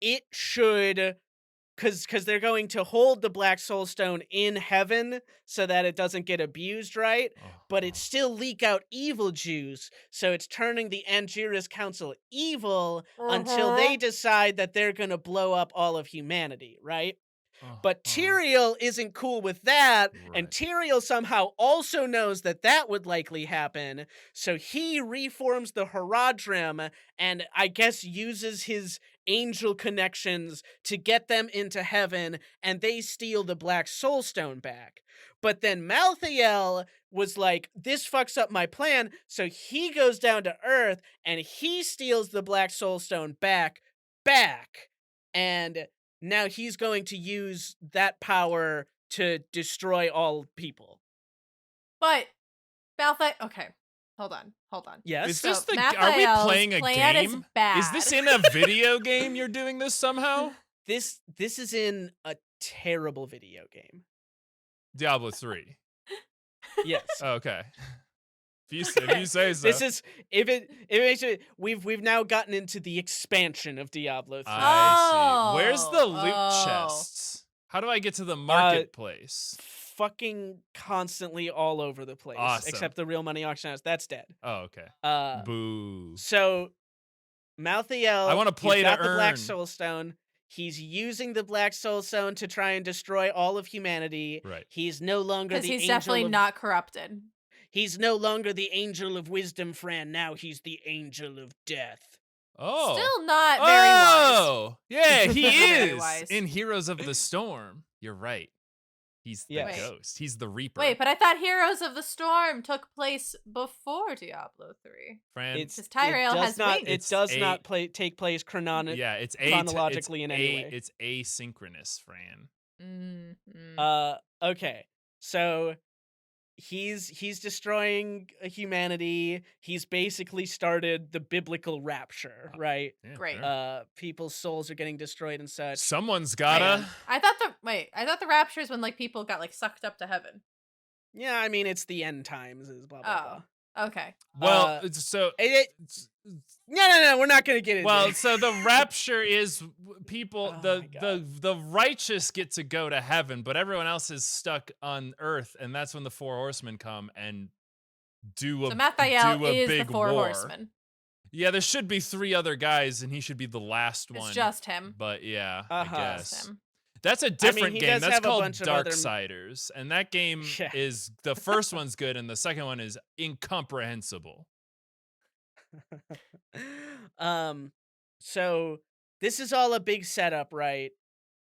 it should, because they're going to hold the Black Soul Stone in heaven so that it doesn't get abused, right? But it still leak out evil juice, so it's turning the Angiras Council evil until they decide that they're gonna blow up all of humanity, right? But Tyrael isn't cool with that, and Right. Tyrael somehow also knows that that would likely happen, so he reforms the Horadrim and I guess uses his angel connections to get them into heaven, and they steal the Black Soul Stone back. But then Malthael was like, this fucks up my plan, so he goes down to Earth and he steals the Black Soul Stone back, and now he's going to use that power to destroy all people. But okay. Hold on. Yes? Is this So, are we Mathael's playing a plan is game? bad. Is this in a video game you're doing this somehow? This is in a terrible video game. Diablo 3. Yes. Okay. If you say so. This is if it makes it we've now gotten into the expansion of Diablo 3. I see. Where's the loot Oh. chests? How do I get to the marketplace? Fucking constantly all over the place. Awesome. Except the real money auction house. That's dead. Oh, okay. Boo. So Malthael, I wanna play he's to got the Black earn. Soul Stone. He's using the Black Soul Stone to try and destroy all of humanity. Right. He's no longer Because the he's angel definitely of not corrupted. He's no longer the angel of wisdom, Fran. Now he's the angel of death. Oh. Still not very wise. Oh. Yeah, he Not very is. wise. In Heroes of the Storm. You're right. He's the Yes. ghost. He's the Reaper. Wait, but I thought Heroes of the Storm took place before Diablo 3. Fran, Because Tyrell has wings. It does a- not take place yeah, it's chronologically in any way. It's asynchronous, Fran. Mm-hmm. Okay. So he's destroying humanity. He's basically started the biblical rapture, right? Yeah, Great. sure. People's souls are getting destroyed and such. Someone's gotta. I thought the rapture is when like people got like sucked up to heaven. Yeah, I mean it's the end times is blah blah blah. Oh, okay. Well, so No, we're not gonna get into well, it. so the rapture is people. Oh the my God. the righteous get to go to heaven, but everyone else is stuck on earth, and that's when the four horsemen come and do a So Mathael do a is the big four war. horsemen. Yeah, there should be 3 other guys, and he should be the last It's one. just him. But yeah, Uh-huh. I Just guess. him. That's a different he game. does That's have a called bunch of other- Darksiders. And that game Yeah. is the first one's good and the second one is incomprehensible. So this is all a big setup, right?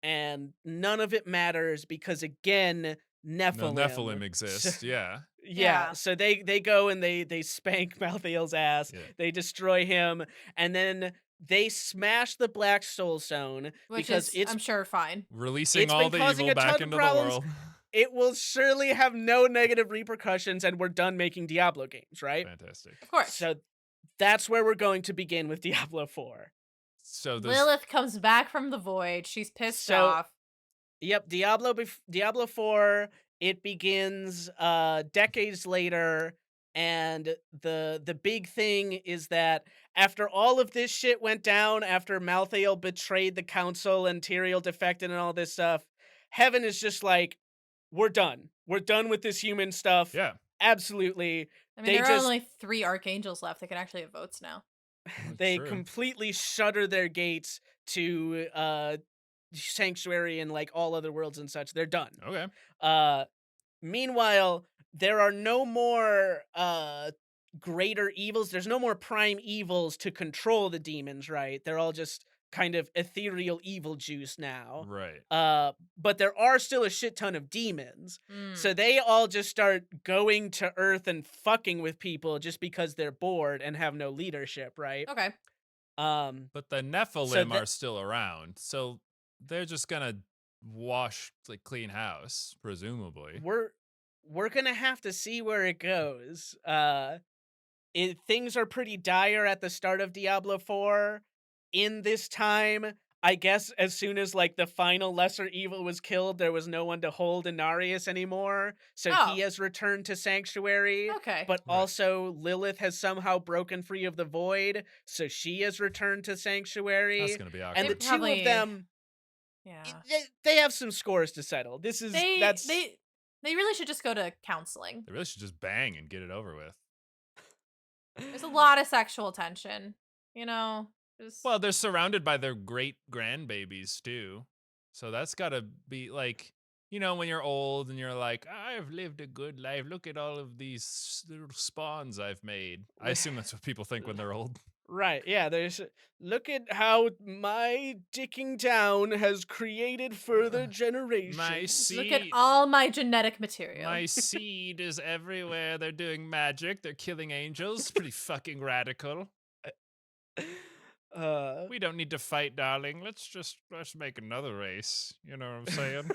And none of it matters because again, No, Nephilim. Nephilim exists. Yeah. Yeah, Yeah. so they go and they spank Malthael's ass. Yeah. They destroy him, and then they smash the Black Soul Stone Which because is, I'm sure, fine. Releasing It's all been the causing evil a back ton of into problems. the world. it will surely have no negative repercussions, and we're done making Diablo games, right? Fantastic. Of course. So that's where we're going to begin with Diablo 4. So there's Lilith comes back from the void. She's pissed So- off. Yep, Diablo 4, it begins decades later, and the big thing is that after all of this shit went down, after Malthael betrayed the council and Tyrael defected and all this stuff, heaven is just like, we're done. We're done with this human stuff. yeah. Absolutely. I mean, They there are just- only 3 archangels left that can actually have votes now. They True. completely shutter their gates to Sanctuary and like all other worlds and such. They're done. Okay. Meanwhile, there are no more greater evils. There's no more prime evils to control the demons, right? They're all just kind of ethereal evil juice now. Right. But there are still a shit ton of demons. Mm. So they all just start going to Earth and fucking with people just because they're bored and have no leadership, right? Okay. But the Nephilim that- are still around. So they're just gonna wash like clean house, presumably. We're gonna have to see where it goes. Things are pretty dire at the start of Diablo 4. In this time, I guess as soon as like the final lesser evil was killed, there was no one to hold Inarius anymore. So Oh. he has returned to Sanctuary. Okay. But Right. also Lilith has somehow broken free of the void, so she has returned to Sanctuary. That's gonna be awkward. And the They two probably- of them, yeah. they have some scores to settle. They really should just go to counseling. They really should just bang and get it over with. There's a lot of sexual tension. You know? Just, Well, they're surrounded by their great grandbabies too. So that's gotta be like, you know, when you're old and you're like, I've lived a good life. Look at all of these little spawns I've made. I assume that's what people think when they're old. Right, yeah, look at how my dicking down has created further generations. My seed, look at all my genetic material. my seed is everywhere. They're doing magic. They're killing angels. Pretty fucking radical. We don't need to fight, darling. Let's make another race. You know what I'm saying?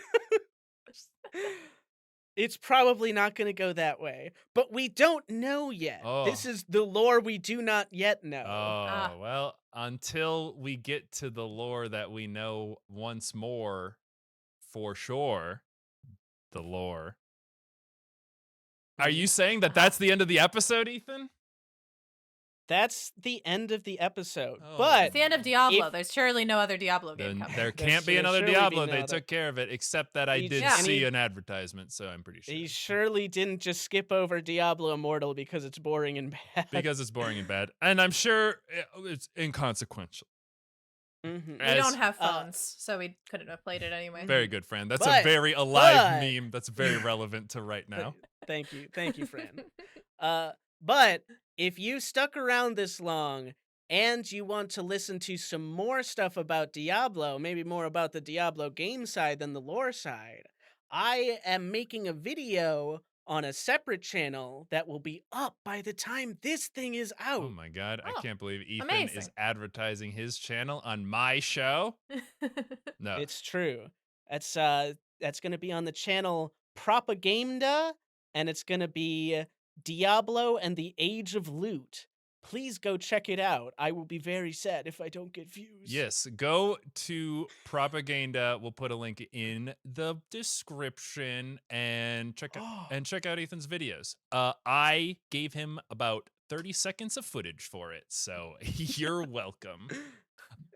It's probably not going to go that way, but we don't know yet. This Oh. is the lore we do not yet know. Oh, well, until we get to the lore that we know once more for sure, the lore. Are you saying that that's the end of the episode, Ethan? That's the end of the episode. Oh, But It's the end of Diablo. if- There's surely no other Diablo game Then coming. there There's- can't be there's another surely be Diablo. no They other. took care of it, except that I He- did Yeah. see an advertisement, so I'm pretty sure. he surely didn't just skip over Diablo Immortal because it's boring and bad. Because it's boring and bad. And I'm sure it's inconsequential. Mhm. We As- don't have phones, so we couldn't have played it anyway. Very good, friend. That's a But- very alive but- meme that's very relevant to right now. Thank you, Fran. But if you stuck around this long and you want to listen to some more stuff about Diablo, maybe more about the Diablo game side than the lore side, I am making a video on a separate channel that will be up by the time this thing is out. Oh my god, I Oh, can't believe Ethan is amazing. advertising his channel on my show. No. It's true. That's going to be on the channel Propaganda, and it's going to be Diablo and the Age of Loot. Please go check it out. I will be very sad if I don't get views. Yes, go to Propaganda. We'll put a link in the description and check out Ethan's videos. I gave him about 30 seconds of footage for it, so you're welcome.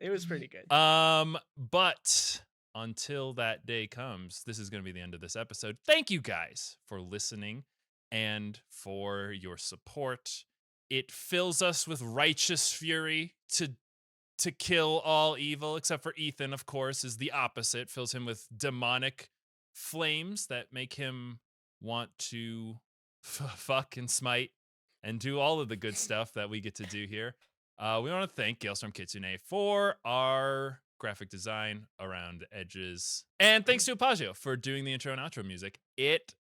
It was pretty good. But until that day comes, this is going to be the end of this episode. Thank you guys for listening and for your support. It fills us with righteous fury to kill all evil, except for Ethan, of course, is the opposite. Fills him with demonic flames that make him want to fuck and smite and do all of the good stuff that we get to do here. We want to thank Galestorm Kitsune for our graphic design around the edges. And thanks to Apagio for doing the intro and outro music. It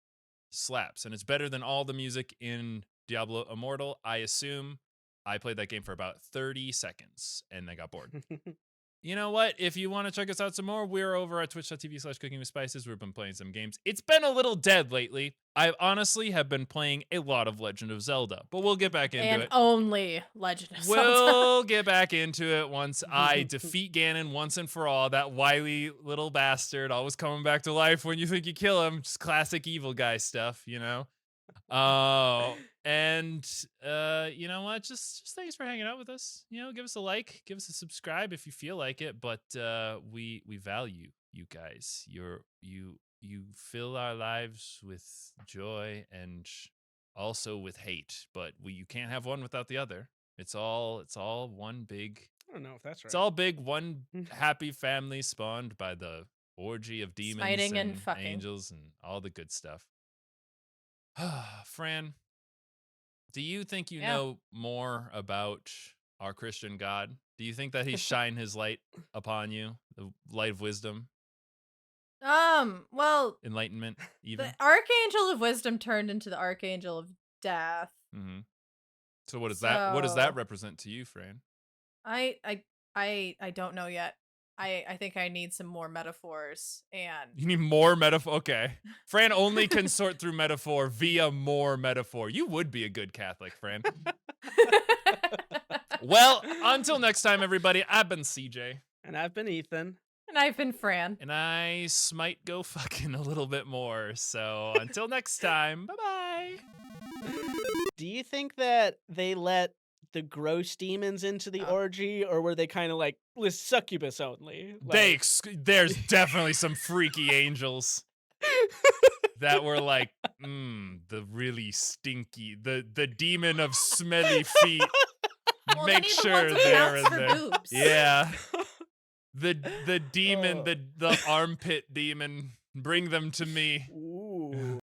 slaps, and it's better than all the music in Diablo Immortal. I assume I played that game for about 30 seconds and then got bored. You know what? If you want to check us out some more, we're over at twitch.tv/cookingwithspices. We've been playing some games. It's been a little dead lately. I honestly have been playing a lot of Legend of Zelda, but we'll get back into and it. only Legend of Zelda. We'll get back into it once I defeat Ganon once and for all. That wily little bastard, always coming back to life when you think you kill him. Just classic evil guy stuff, you know? And you know what? Just thanks for hanging out with us. You know, give us a like, give us a subscribe if you feel like it. But we value you guys. You fill our lives with joy and also with hate. But you can't have one without the other. It's all one big. I don't know if that's right. It's all big one happy family spawned by the orgy of demons Smiting and fucking. angels and all the good stuff. Fran, do you think you know more about our Christian God? Do you think that he shine his light upon you, the light of wisdom, Well, enlightenment, even? the Archangel of Wisdom turned into the Archangel of Death. Mm-hmm. So what does that So- represent to you, Fran? I don't know yet. I think I need some more metaphors and You need more metaphor. Okay, Fran only can sort through metaphor via more metaphor. You would be a good Catholic, Fran. Well, until next time, everybody. I've been CJ. And I've been Ethan. and I've been Fran. And I might go fucking a little bit more. So until next time, bye-bye. Do you think that they let the gross demons into the orgy, or were they kind of like succubus only? Like, There's definitely some freaky angels that were like, the really stinky, the demon of smelly feet. Well, Make they need the sure ones with they're mouths in for there. boobs. Yeah. The demon, Oh. the armpit demon, bring them to me. ooh.